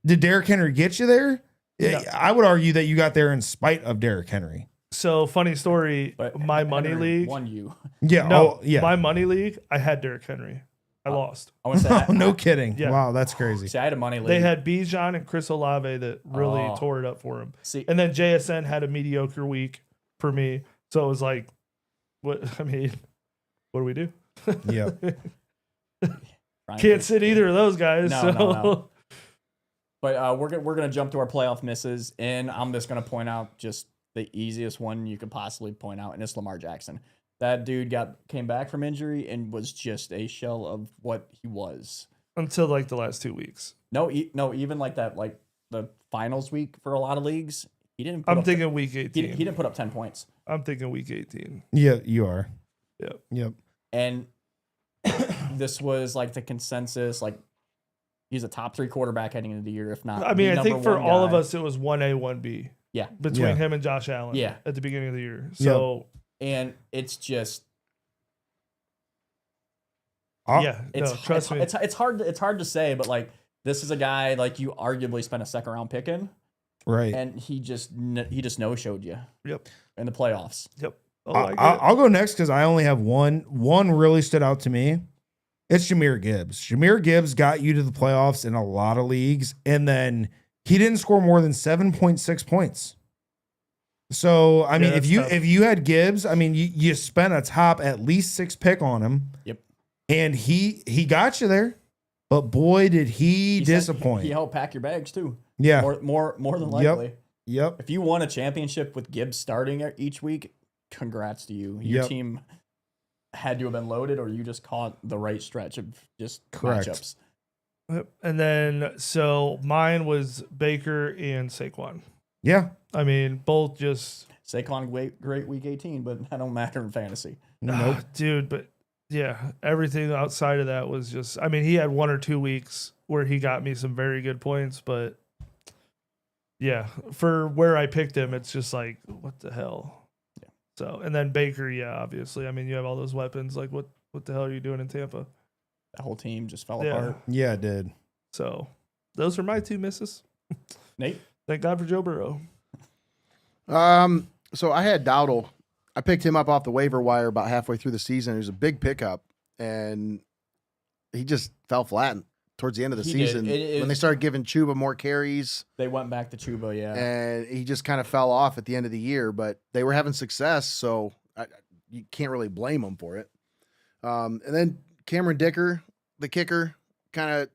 did Derrick Henry get you there? No. I would argue that you got there in spite of Derrick Henry. So funny story, But my money Henry league. won you. Yeah. No, yeah. my money league, I had Derrick Henry. I lost. I want to say Oh, no kidding. Yeah. Wow, that's crazy. See, I had a money league. They had Bijan and Chris Olave that really Oh. tore it up for him. See, And then JSN had a mediocre week for me. So it was like, what do we do? Yeah. Can't sit either of those guys. No, so no. But we're gonna jump to our playoff misses, and I'm just gonna point out just the easiest one you could possibly point out, and it's Lamar Jackson. That dude came back from injury and was just a shell of what he was. until like the last 2 weeks. No, even like that, like the finals week for a lot of leagues, he didn't. Put I'm up thinking week 18. he didn't put up 10 points, I'm thinking week 18. Yeah, you are. Yep. Yep. and this was like the consensus. Like he's a top 3 quarterback heading into the year, if not. I mean, the I think number for one all of guy. us, it was 1A, 1B Yeah, between Yeah. him and Josh Allen Yeah. at the beginning of the year. So, and it's just. yeah, It's, no, trust me. It's hard to say, but like this is a guy like you arguably spent a 2nd round pick in, Right. and he just no showed you. Yep. In the playoffs. Yep. Oh, I get it. I'll go next because I only have one. One really stood out to me. It's Jahmyr Gibbs. Jahmyr Gibbs got you to the playoffs in a lot of leagues, and then he didn't score more than 7.6 points. So I mean, that's tough. if you had Gibbs, I mean, you spent a top at least 6 pick on him. Yep. And he got you there, but boy did he said disappoint. He helped pack your bags too. Yeah. More than likely. Yep. If you won a championship with Gibbs starting each week, congrats to you. Your Yep. team had to have been loaded, or you just caught the right stretch of just Correct. matchups. Yep. And then, so mine was Baker and Saquon. Yeah. I mean, both just, Saquon great week 18, but that don't matter in fantasy. Nope. dude, but yeah, everything outside of that was just, I mean, he had 1 or 2 weeks where he got me some very good points, but yeah, for where I picked him, it's just like, what the hell? Yeah. So, and then Baker, yeah, obviously. I mean, you have all those weapons. Like, what the hell are you doing in Tampa? The whole team just fell Yeah. apart. Yeah, it did. So, those are my 2 misses. Nate? Thank God for Joe Burrow. So I had Dowdle. I picked him up off the waiver wire about halfway through the season. It was a big pickup, and he just fell flat towards the end of the He did. season It- when they started giving Chuba more carries, They went back to Chuba, yeah. and he just kind of fell off at the end of the year. But they were having success, so you can't really blame them for it. And then Cameron Dicker, the kicker, kind of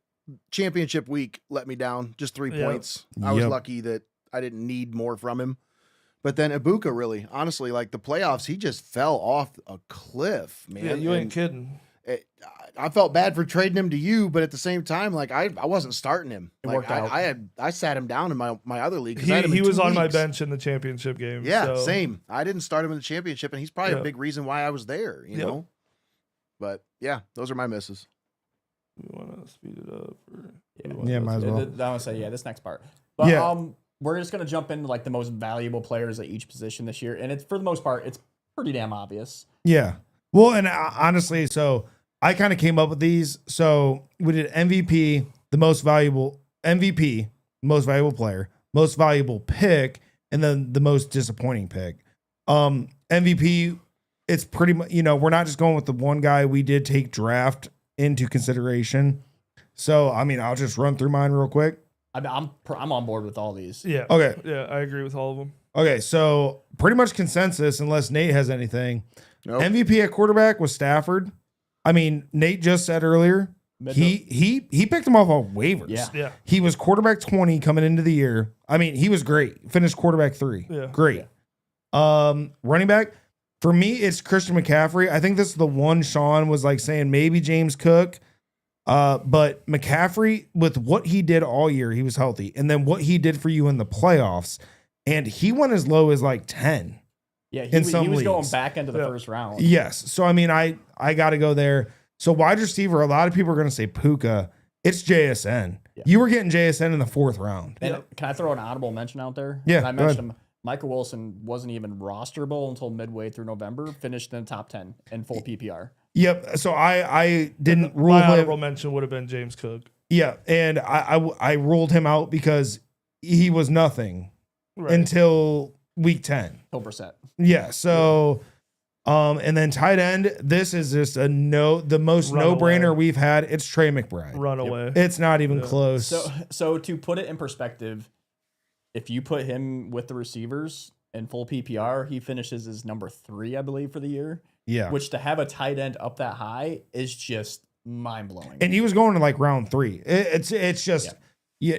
championship week let me down. Just 3 Yep. points. I was Yep. lucky that I didn't need more from him. But then Ibuka, really, honestly, like the playoffs, he just fell off a cliff, man. Yeah, you ain't And kidding. I felt bad for trading him to you, but at the same time, like I wasn't starting him. It Like worked out. I sat him down in my other league. 'Cause I had him He in was 2 on my weeks. bench in the championship game. Yeah, so. same. I didn't start him in the championship, and he's probably Yeah. a big reason why I was there. You Yep. know, But yeah, those are my misses. We want to speed it up. Yeah, might as well. I want to say, this next part. But Yeah. we're just going to jump into like the most valuable players at each position this year. And it's for the most part, it's pretty damn obvious. Yeah. Well, and honestly, so I kind of came up with these. So we did MVP, the most valuable MVP, most valuable player, most valuable pick, and then the most disappointing pick. MVP, it's pretty much, we're not just going with the one guy. We did take draft into consideration. So, I mean, I'll just run through mine real quick. I'm on board with all these. Yeah. Okay. Yeah, I agree with all of them. Okay. So pretty much consensus, unless Nate has anything. Nope. MVP at quarterback was Stafford. I mean, Nate just said earlier, he picked him off on waivers. Yeah. Yeah. He was quarterback 20 coming into the year. I mean, he was great. Finished quarterback 3. Yeah. Great. Running back, for me, it's Christian McCaffrey. I think this is the one Shawn was like saying maybe James Cook. But McCaffrey, with what he did all year, he was healthy. And then what he did for you in the playoffs, and he went as low as like 10. Yeah, in some he was going leagues. back into the first round. Yes. So, I mean, I got to go there. So, wide receiver, a lot of people are going to say Puka. It's JSN. Yeah. You were getting JSN in the 4th round. And can I throw an honorable mention out there? Yeah, And I go mentioned him. Michael Wilson wasn't even rosterable until midway through November, finished in the top 10 in full PPR. Yep. So, I didn't rule My him. honorable mention would have been James Cook. Yeah. And I ruled him out because he was nothing until week 10. Hill Brissett. Yeah. So, and then tight end, this is just the most Run no-brainer away. we've had. It's Trey McBride. Run away. It's not even close. So to put it in perspective, if you put him with the receivers in full PPR, he finishes as number 3, I believe, for the year. yeah. Which to have a tight end up that high is just mind-blowing. And he was going to like round 3. It's just,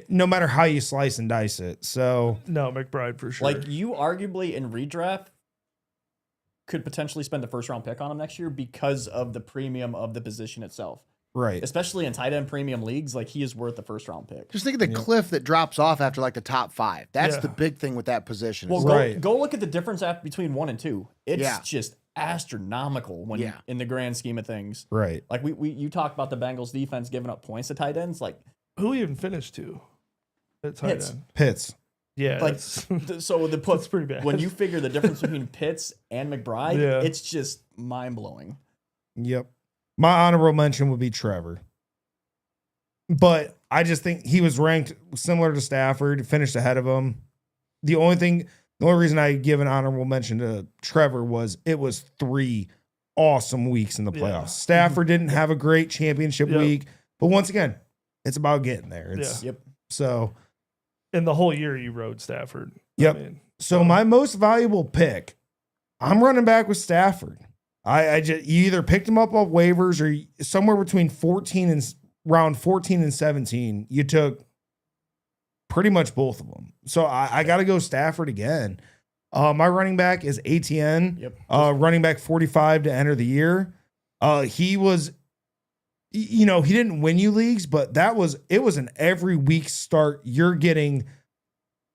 no matter how you slice and dice it. So, No, McBride for sure. Like, you arguably in redraft could potentially spend the first round pick on him next year because of the premium of the position itself. right. Especially in tight end premium leagues, like he is worth the first round pick. Just think of the cliff that drops off after like the top 5. That's Yeah. the big thing with that position. Well, Right. go look at the difference between 1 and 2. It's Yeah. just astronomical when in the grand scheme of things. Right. Like you talked about the Bengals defense giving up points to tight ends. Like who even finished to? At tight Pitts. end. Pitts. Yeah. Like that's- so the put that's pretty bad. when you figure the difference between Pitts and McBride, Yeah. it's just mind blowing. Yep. My honorable mention would be Trevor. But I just think he was ranked similar to Stafford, finished ahead of him. The only reason I give an honorable mention to Trevor was it was 3 awesome weeks in the playoffs. Yeah. Stafford didn't have a great championship Yep. week, but once again, it's about getting there. It's, Yep. So, in the whole year you rode Stafford. Yep. I mean, so my most valuable pick, I'm running back with Stafford. I just you either picked him up off waivers or somewhere between round 14 and 17, you took pretty much both of them. So I got to go Stafford again. My running back is ATN. Yep. Running back 45 to enter the year. He was, he didn't win you leagues, but it was an every week start. You're getting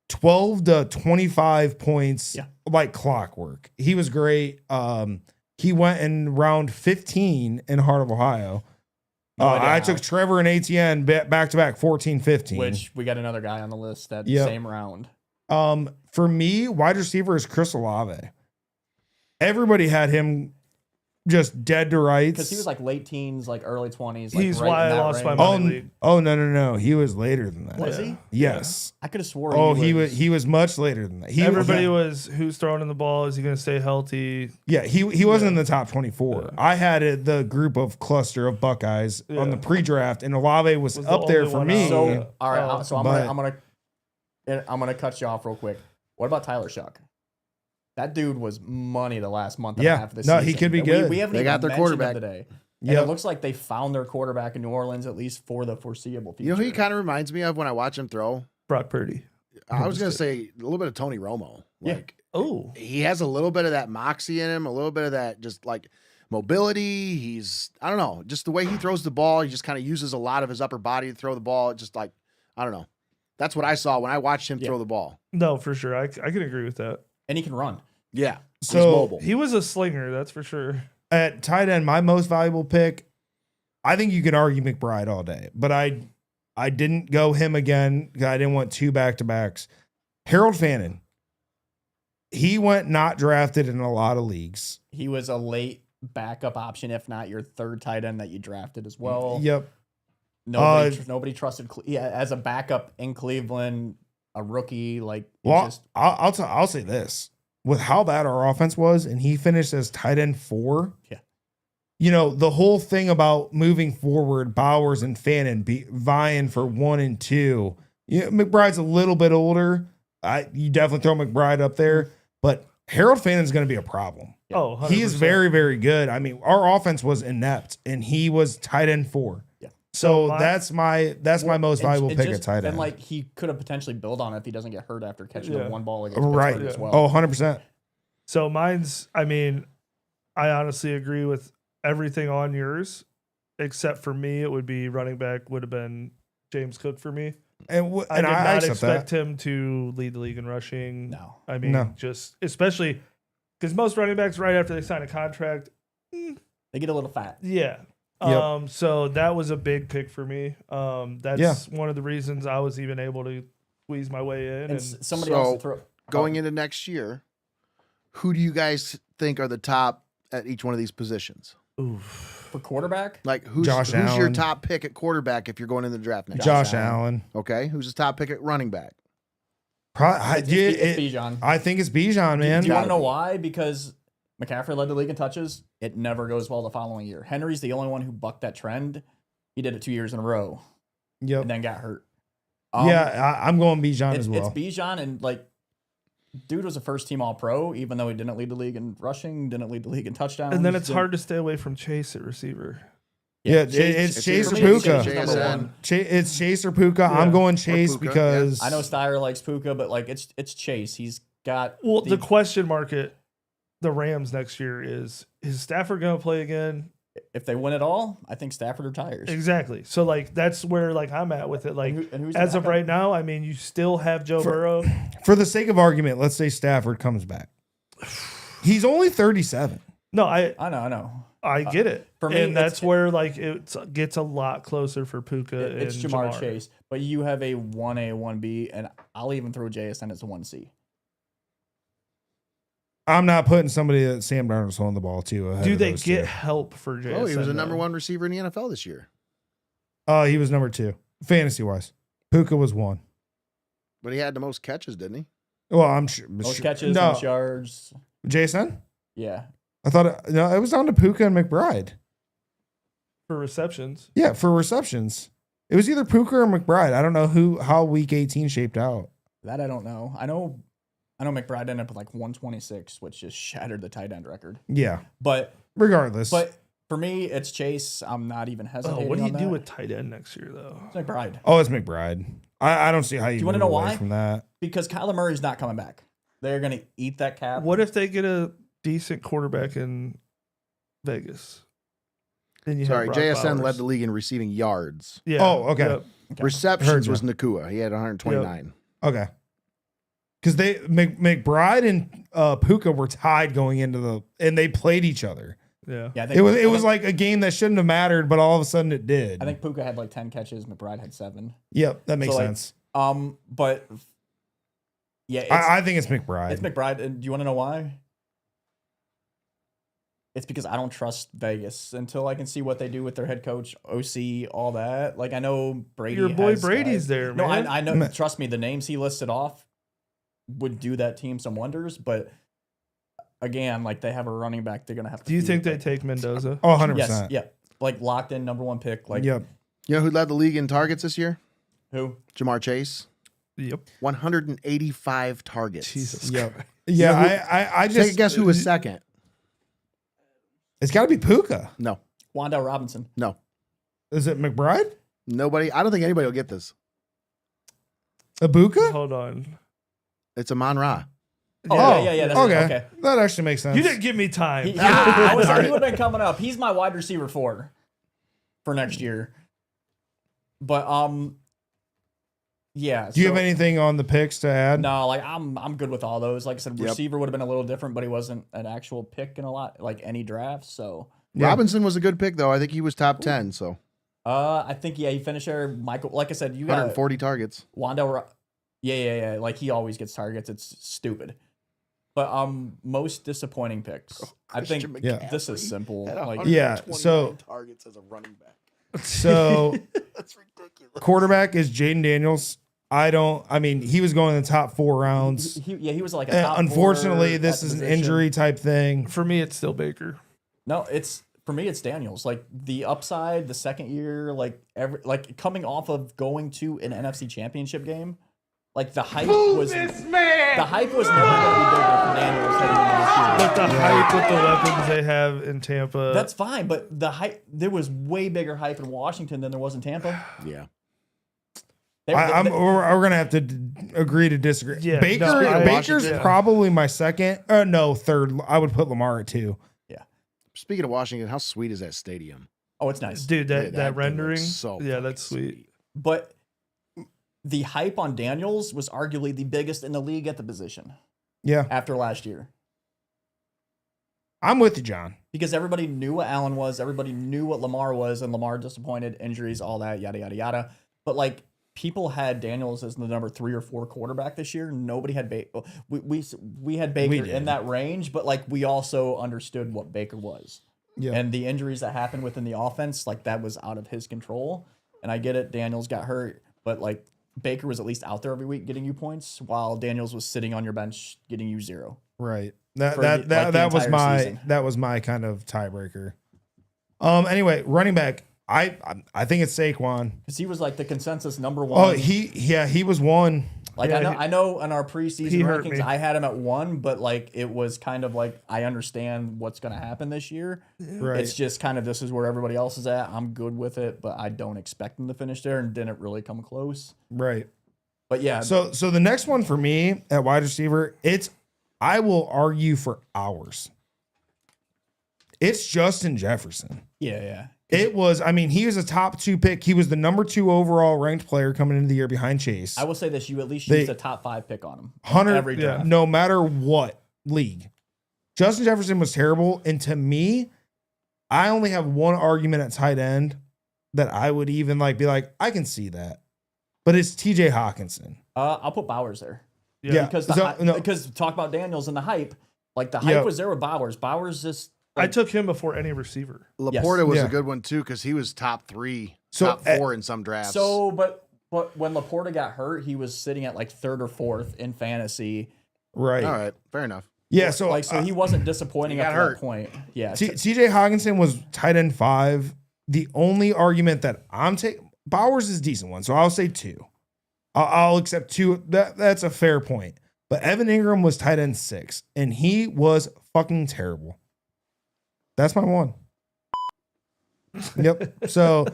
12 to 25 points like clockwork. He was great. He went in round 15 in Heart of Ohio. I took Trevor and ATN back to back 14-15. Which we got another guy on the list that Yep. same round. For me, wide receiver is Chris Olave. Everybody had him just dead to rights. Because he was like late teens, like early 20s. Like he's right why in I that lost my range. money league. No. He was later than that. Was he? Yes. I could have swore. Oh, he was much later than that. Everybody was who's throwing in the ball? Is he going to stay healthy? Yeah, he wasn't in the top 24. Yeah. I had the group of cluster of Buckeyes on the pre-draft, and Olave was Was up the there only for one me. out. So Yeah. all right, Oh. so I'm gonna cut you off real quick. What about Tyler Shuck? That dude was money the last month and a half of the season. No, he could be And good. We haven't They even got their mentioned him quarterback. today. And Yep. it looks like they found their quarterback in New Orleans, at least for the foreseeable future. You know who he kind of reminds me of when I watch him throw? Brock Purdy. I was going to say a little bit of Tony Romo. Yeah. Like, Oh, he has a little bit of that moxie in him, a little bit of that just like mobility. I don't know, just the way he throws the ball. He just kind of uses a lot of his upper body to throw the ball. Just like, I don't know. That's what I saw when I watched him throw the ball. no, for sure. I can agree with that. And he can run. Yeah. So- he's mobile. He was a slinger, that's for sure. At tight end, my most valuable pick, I think you could argue McBride all day, but I didn't go him again. I didn't want 2 back-to-backs. Harold Fannin. He went not drafted in a lot of leagues. He was a late backup option, if not your third tight end that you drafted as well. Yep. Nobody trusted. As a backup in Cleveland, a rookie like. Well, I'll say this: with how bad our offense was, and he finished as tight end 4. Yeah. You know, the whole thing about moving forward, Bowers and Fannin vying for 1 and 2. McBride's a little bit older. You definitely throw McBride up there, but Harold Fannin's going to be a problem. Oh, 100%. He is very, very good. I mean, our offense was inept, and he was tight end 4. Yeah. So that's my most valuable pick at tight end. And like he could have potentially built on it if he doesn't get hurt after catching the one ball against right Pittsburgh as well. Oh, 100%. So mine's, I mean, I honestly agree with everything on yours, except for me, it would be running back would have been James Cook for me. And I did I not accept expect that. him to lead the league in rushing. No. I mean, just especially because most running backs right after they sign a contract, They get a little fat. yeah. Yep. So that was a big pick for me. That's one of the reasons I was even able to squeeze my way in. And And somebody else to throw. Going into next year, who do you guys think are the top at each one of these positions? For quarterback, Like who's your Allen. top pick at quarterback if you're going into the draft next Josh Allen. Allen. year? Okay, who's the top pick at running back? Probably, it's Bijan. I think it's Bijan, man. Do you want to know why? Because McCaffrey led the league in touches. It never goes well the following year. Henry's the only one who bucked that trend. He did it 2 years in a row Yep. and then got hurt. I'm going Bijan as well. It's Bijan, and like, dude was a first-team All-Pro, even though he didn't lead the league in rushing, didn't lead the league in touchdowns. and then it's hard to stay away from Chase at receiver. Yeah, it's Chase or for me, Puka. Chase is number one. It's Chase or Puka. I'm going Chase Puka, because I know Steyer likes Puka, but like it's Chase. He's got Well, the question mark at the Rams next year is Stafford going to play again? if they win it all, I think Stafford retires. Exactly. So like that's where like I'm at with it. Like And who's the as of backup? right now, I mean, you still have Joe Burrow. for the sake of argument, let's say Stafford comes back. He's only 37. No, I I know. get it. For me, and that's it's- where like it gets a lot closer for Puka It's and Jamar Chase, but you have a 1A, 1B, and I'll even throw JSN as a 1C. I'm not putting somebody that Sam Darnold's holding the ball to. Ahead Do of they those get two. help for JSN? Oh, he was a number though? 1 receiver in the NFL this year. He was number 2, fantasy wise. Puka was 1. But he had the most catches, didn't he? Well, I'm sure. Most catches, No, most yards. Jason. Yeah. I thought it was down to Puka and McBride. for receptions. Yeah, for receptions, it was either Puka or McBride. I don't know how Week 18 shaped out. That I don't know. I know McBride ended up with like 126, which just shattered the tight end record. Yeah, But regardless. for me, it's Chase. I'm not even Oh, hesitating. what do you on do that. with tight end next year though? It's McBride? Oh, it's McBride. I don't see how you wanna move know away why? from that. Because Kyler Murray's not coming back. They're gonna eat that cap. What if they get a decent quarterback in Vegas? Then you Sorry, have Brock JSN led Bowers. the league in receiving yards. Yeah. Oh, okay. Yep. Okay. Receptions Heard was ya. Nakua. He had 129. Okay. Because McBride and Puka were tied going into and they played each other. Yeah. Yeah, I think It was like a game that shouldn't have mattered, but all of a sudden it did. I think Puka had like 10 catches. McBride had 7. Yep, that makes So, like, sense. But yeah, I think it's McBride. it's McBride. And do you want to know why? It's because I don't trust Vegas until I can see what they do with their head coach, OC, all that. Like, I know Brady. Your boy has Brady's guys. there, No, man. I know. Trust me, the names he listed off would do that team some wonders. But again, like they have a running back, they're gonna have to. Do you feed, think they like- take Mendoza? Oh, 100%. Yes, yeah, like locked in number 1 pick. Like Yep. You know who led the league in targets this year? who? Jamar Chase. Yep. 185 targets. Jesus. Yep. Christ. Yeah, I just Take a guess who was second? It's got to be Puka. No. Wandale Robinson. No. Is it McBride? Nobody. I don't think anybody will get this. Ibuka? Hold on. It's Amon Ra. Oh, yeah. That's okay. That actually makes sense. You didn't give me time. He would have been coming up. He's my wide receiver for next year. But Yeah. Do you have anything on the picks to add? No, like I'm good with all those. Like I said, Yep. receiver would have been a little different, but he wasn't an actual pick in a lot, like any draft. So Yeah. Robinson was a good pick though. I think he was top 10. So I think he finished there. Michael, like I said, you got 140 targets. Wandale. Yeah. Like he always gets targets. It's stupid. But most disappointing picks. I think this is simple. Like So targets as a running back. So That's ridiculous. quarterback is Jaden Daniels. I mean, he was going in the top 4 rounds. He was like a top Unfortunately, 4 this at is an position. injury type thing. For me, it's still Baker. No, for me, it's Daniels. Like the upside, the second year, like coming off of going to an NFC Championship game, like the hype was never going to be bigger for Daniels heading into this year. But the hype with the weapons they have in Tampa. That's fine, but the hype, there was way bigger hype in Washington than there was in Tampa. Yeah. We're going to have to agree to disagree. Yeah, Baker's Washington. probably my second. Third. I would put Lamar at 2. Speaking of Washington, how sweet is that stadium? Oh, it's nice. Dude, that thing rendering. looks so Yeah, that's fucking sweet. But the hype on Daniels was arguably the biggest in the league at the position Yeah. after last year. I'm with you, John. Because everybody knew what Allen was, everybody knew what Lamar was, and Lamar disappointed, injuries, all that, yada, yada, yada. But like, people had Daniels as the number 3 or 4 quarterback this year. Nobody had Baker. We had Baker in that range, but like we also understood what Baker was. Yeah. And the injuries that happened within the offense, like that was out of his control. And I get it, Daniels got hurt, but like Baker was at least out there every week getting you points, while Daniels was sitting on your bench getting you 0. Right. the That entire was my kind of tiebreaker. Anyway, running back. I think it's Saquon. Because he was like the consensus number 1. Oh, he was 1. Like Yeah, I know in our preseason he hurt rankings, me. I had him at 1, but like it was kind of like I understand what's going to happen this year. Right. It's just kind of this is where everybody else is at. I'm good with it, but I don't expect him to finish there, and didn't really come close. Right. But yeah, So the next one for me at wide receiver, I will argue for hours. It's Justin Jefferson. yeah. It was, I mean, he was a top 2 pick. He was the number 2 overall ranked player coming into the year behind Chase. I will say this: you at least used a top 5 pick on him. 100 every draft. no matter what league. Justin Jefferson was terrible. And to me, I only have one argument at tight end that I would even be like, I can see that. But it's TJ Hawkinson. I'll put Bowers there. Yeah. Because because talk about Daniels and the hype. Like the hype Yeah. was there with Bowers. Bowers just I took him before any receiver. Laporta was Yeah. a good one too because he was top 3, So, top 4 in some drafts. so. But when Laporta got hurt, he was sitting at like 3rd or 4th in fantasy. Right. all right, fair enough. Yeah. So, So he wasn't disappointing he up got to hurt. that point. Yeah. TJ Hawkinson was tight end 5. The only argument that I'm taking, Bowers is a decent one. So I'll say 2. I'll accept 2. That's a fair point. But Evan Ingram was tight end 6, and he was fucking terrible. That's my one. Yep. So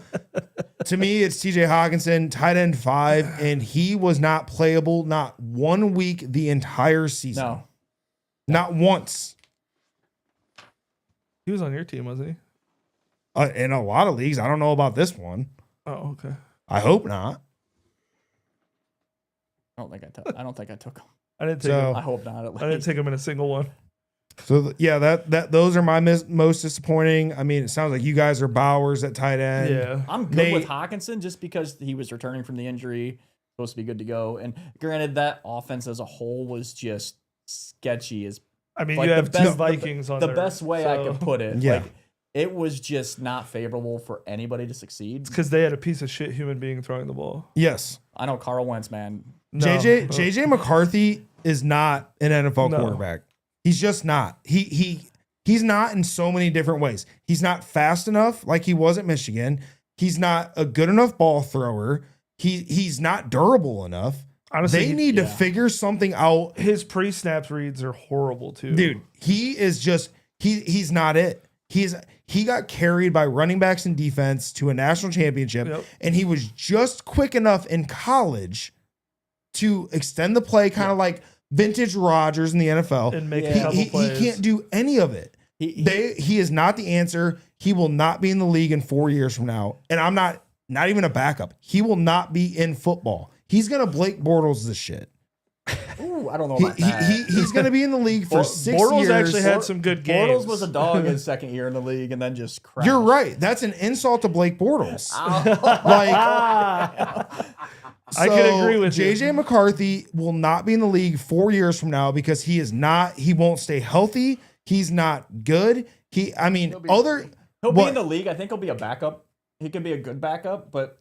to me, it's TJ Hawkinson, tight end 5, and he was not playable not 1 week the entire season. No. Not once. He was on your team, wasn't he? In a lot of leagues. I don't know about this one. Oh, okay. I hope not. I don't think I took him. I didn't take So- him. I hope not. At I didn't least. take him in a single one. So those are my most disappointing. I mean, it sounds like you guys are Bowers at tight end. Yeah. I'm good Nate- with Hawkinson just because he was returning from the injury, supposed to be good to go. And granted, that offense as a whole was just sketchy as I mean, like you have the two best- Vikings on the there. best way I so- could put it. Yeah. Like, it was just not favorable for anybody to succeed. It's because they had a piece of shit human being throwing the ball. Yes. I know Carl Wentz, man. No. JJ McCarthy is not an NFL No. quarterback. He's just not. He's not in so many different ways. He's not fast enough like he was at Michigan. He's not a good enough ball thrower. He's not durable enough. Honestly, They need to yeah. figure something out. his pre-snaps reads are horrible too. Dude, he is just he's not it. He got carried by running backs and defense to a national championship, Yep. and he was just quick enough in college to extend the play, kind of like vintage Rodgers in the NFL. And make Yeah. a couple He plays. can't do any of it. He is not the answer. He will not be in the league in 4 years from now. And I'm not even a backup. He will not be in football. He's gonna Blake Bortles this shit. Ooh, I don't know about that. He's gonna be in the league for 6 Bortles years. actually had some good games. Bortles was a dog his second year in the league and then just crashed. You're right. That's an insult to Blake Bortles. Like, I can agree with you. JJ McCarthy will not be in the league 4 years from now because he won't stay healthy. He's not good. He'll be in the league. I think he'll be a backup. He can be a good backup, but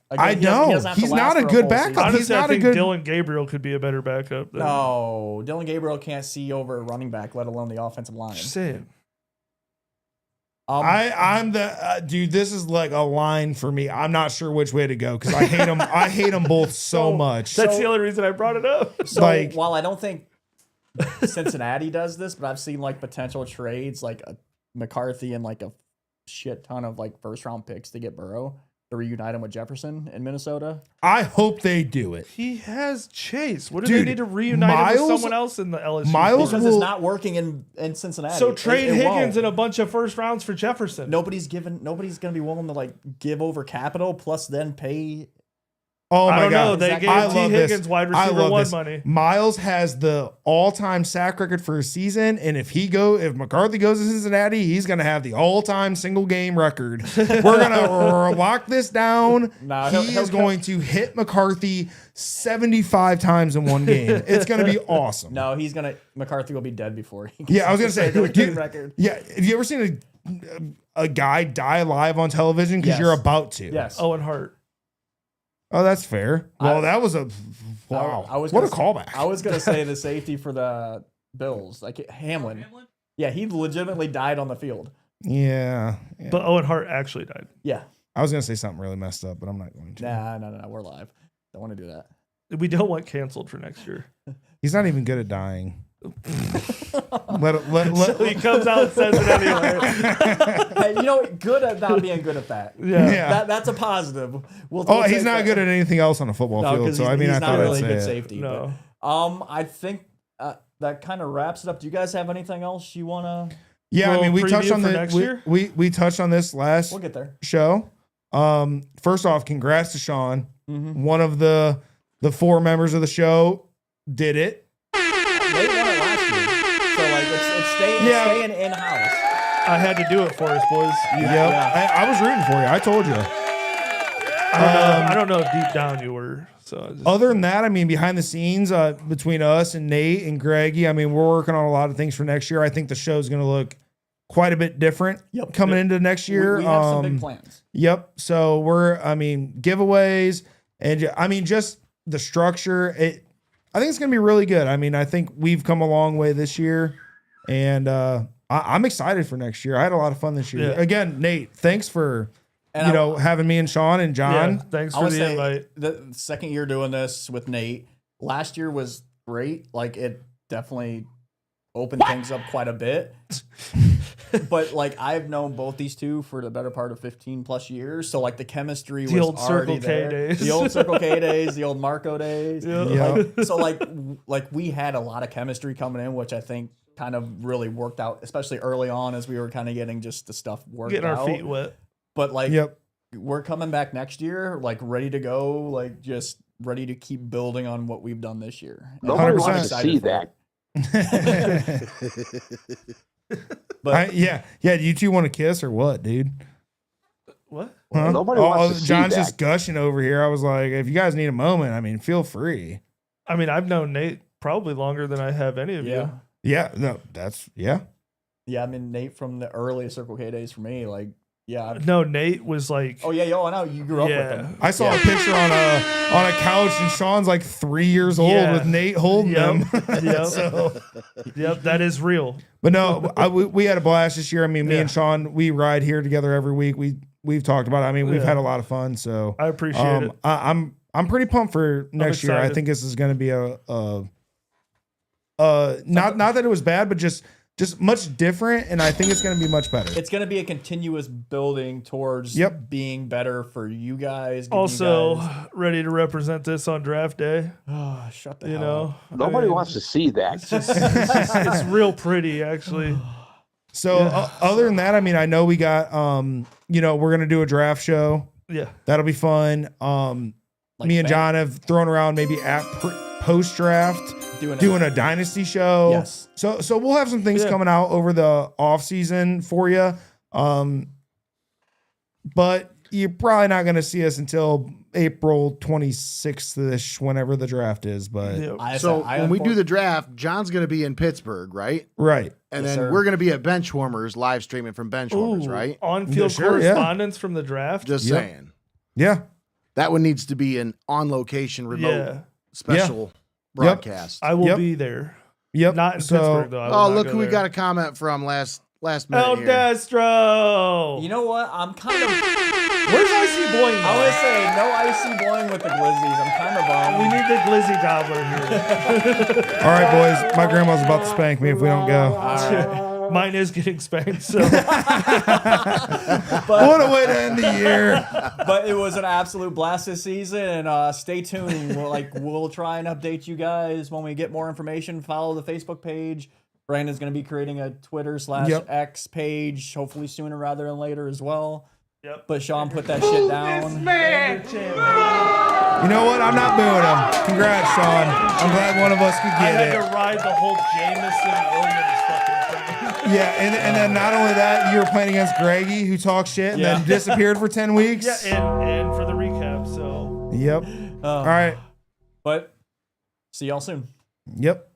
again, I know he's not a good backup. Honestly, He's not I think a good. Dylan Gabriel could be a better backup. No, Dylan Gabriel can't see over a running back, let alone the offensive line. Just saying. I'm the dude. This is like a line for me. I'm not sure which way to go because I hate them. I hate them both so much. That's the only reason I brought it up. So while I don't think Cincinnati does this, but I've seen like potential trades like a McCarthy and like a shit ton of like first round picks to get Burrow to reunite him with Jefferson in Minnesota. I hope they do it. He has Chase. What do Dude, they need to reunite him with someone else in the LSU? Miles Because it's not working in Cincinnati. So trade It Higgins won't. and a bunch of first rounds for Jefferson. Nobody's gonna be willing to like give over capital plus then pay. Oh my I don't know. god! They Exactly. I gave T. love Higgins this. wide I receiver love one this. money. Miles has the all-time sack record for a season, and if McCarthy goes to Cincinnati, he's gonna have the all-time single game record. We're gonna lock this down. Nah, he is going to hit McCarthy 75 times in one game. It's gonna be awesome. No, McCarthy will be dead before he. Yeah, I was gonna say, regular dude, game record. yeah. Have you ever seen a guy die live on television because Yes. you're about to? Yes. Owen Hart. Oh, that's fair. Well, that was a wow. What a callback. I was gonna say the safety for the Bills, like Hamlin. Yeah, he legitimately died on the field. Yeah. But Owen Hart actually died. Yeah. I was gonna say something really messed up, but I'm not going to. No. We're live. Don't want to do that. We don't want canceled for next year. He's not even good at dying. So he comes out and says it anyway. Hey, you know, good at not being good at that. Yeah. That's a positive. We'll He's take not that. good at anything else on a football No, field. because So I mean, he's I not thought really I'd good say it. safety. No. But, I think that kind of wraps it up. Do you guys have anything else you wanna? Yeah, I mean, we Little touched preview on for next year? we touched on this last We'll get there. show. First off, congrats to Shawn. Mm-hmm. One of the 4 members of the show did it. They won it last year, so like it's staying in house. I had to do it for us, boys. Yep. I was rooting for you. I told you. I don't know if deep down you were. So Other than that, I mean, behind the scenes, between us and Nate and Greggy, I mean, we're working on a lot of things for next year. I think the show's going to look quite a bit different coming into next year. We have some big plans. Yep. So giveaways and just the structure. I think it's going to be really good. I mean, I think we've come a long way this year, and I'm excited for next year. I had a lot of fun this year. Yeah. Again, Nate, thanks for And having me and Sean and John. yeah, thanks I for would the say invite. the second year doing this with Nate, last year was great. Like it definitely opened things up quite a bit. But like I've known both these two for the better part of 15 plus years. So like the chemistry was old already Circle K there. days. The old Circle K days, the old Marco days. Yeah. Yeah. So like we had a lot of chemistry coming in, which I think kind of really worked out, especially early on as we were kind of getting just the stuff worked Getting out. our feet wet. But like Yep. we're coming back next year, like ready to go, like just ready to keep building on what we've done this year. And Nobody I'm wants to excited see for that. it. But yeah. Do you two want to kiss or what, dude? What? Huh? Nobody wants to see John's that. just gushing over here. I was like, if you guys need a moment, I mean, feel free. I mean, I've known Nate probably longer than I have any of yeah. you. Yeah. No, yeah. Yeah, I mean Nate from the early Circle K days for me, like No, Nate was like, oh yeah, I know you grew up with him. I saw a picture on a couch, and Sean's like 3 years old Yeah. with Nate holding them. Yep. So, yep, that is real. but no, we had a blast this year. I mean, me Yeah. and Sean, we ride here together every week. We've talked about it. I mean, we've Yeah. had a lot of fun. So I appreciate it. I'm pretty pumped for next year. I excited. think this is going to be not that it was bad, but just much different, and I think it's going to be much better. It's going to be a continuous building towards being better for you guys. giving Also, you guys- ready to represent this on draft day. oh, shut the You hell know, up. Nobody wants to see that. it's real pretty, actually. So other than that, I mean, I know we got we're going to do a draft show. Yeah. That'll be fun. like me and John have thrown around maybe at post draft doing a dynasty show. Yes. So we'll have some things coming out over the off season for you. But you're probably not going to see us until April 26th-ish, whenever the draft is. But when we do the draft, John's going to be in Pittsburgh, right? Right. And then we're going to be at Benchwarmers live streaming from Benchwarmers, right? On-field correspondence from the draft. Just saying. Yeah. That one needs to be an on-location remote special broadcast. I will be there. Yep. Not in Pittsburgh, though. Oh, look who we got a comment from last minute El here. Destro. You know what? I'm kind of. Where's Icy Boing? I would say no Icy Boing with the Glizzies. I'm kind of bummed. We need the Glizzy Gobbler here. All right, boys. My grandma's about to spank me if we don't go. All right. Mine is getting spanked, so. What a way to end the year. But it was an absolute blast this season, and stay tuned. We'll try and update you guys when we get more information. Follow the Facebook page. Brandon's going to be creating a Twitter/X page, hopefully sooner rather than later as well. Yep. But Shawn put that shit down. You know what? I'm not booing him. Congrats, Shawn. I'm glad one of us could I get had it. to ride the whole Jameson Williams fucking thing. Yeah, and then not only that, you were playing against Greggy, who talked shit and then disappeared for 10 weeks. Yeah, and for the recap, so. Yep. All right. But see y'all soon. Yep.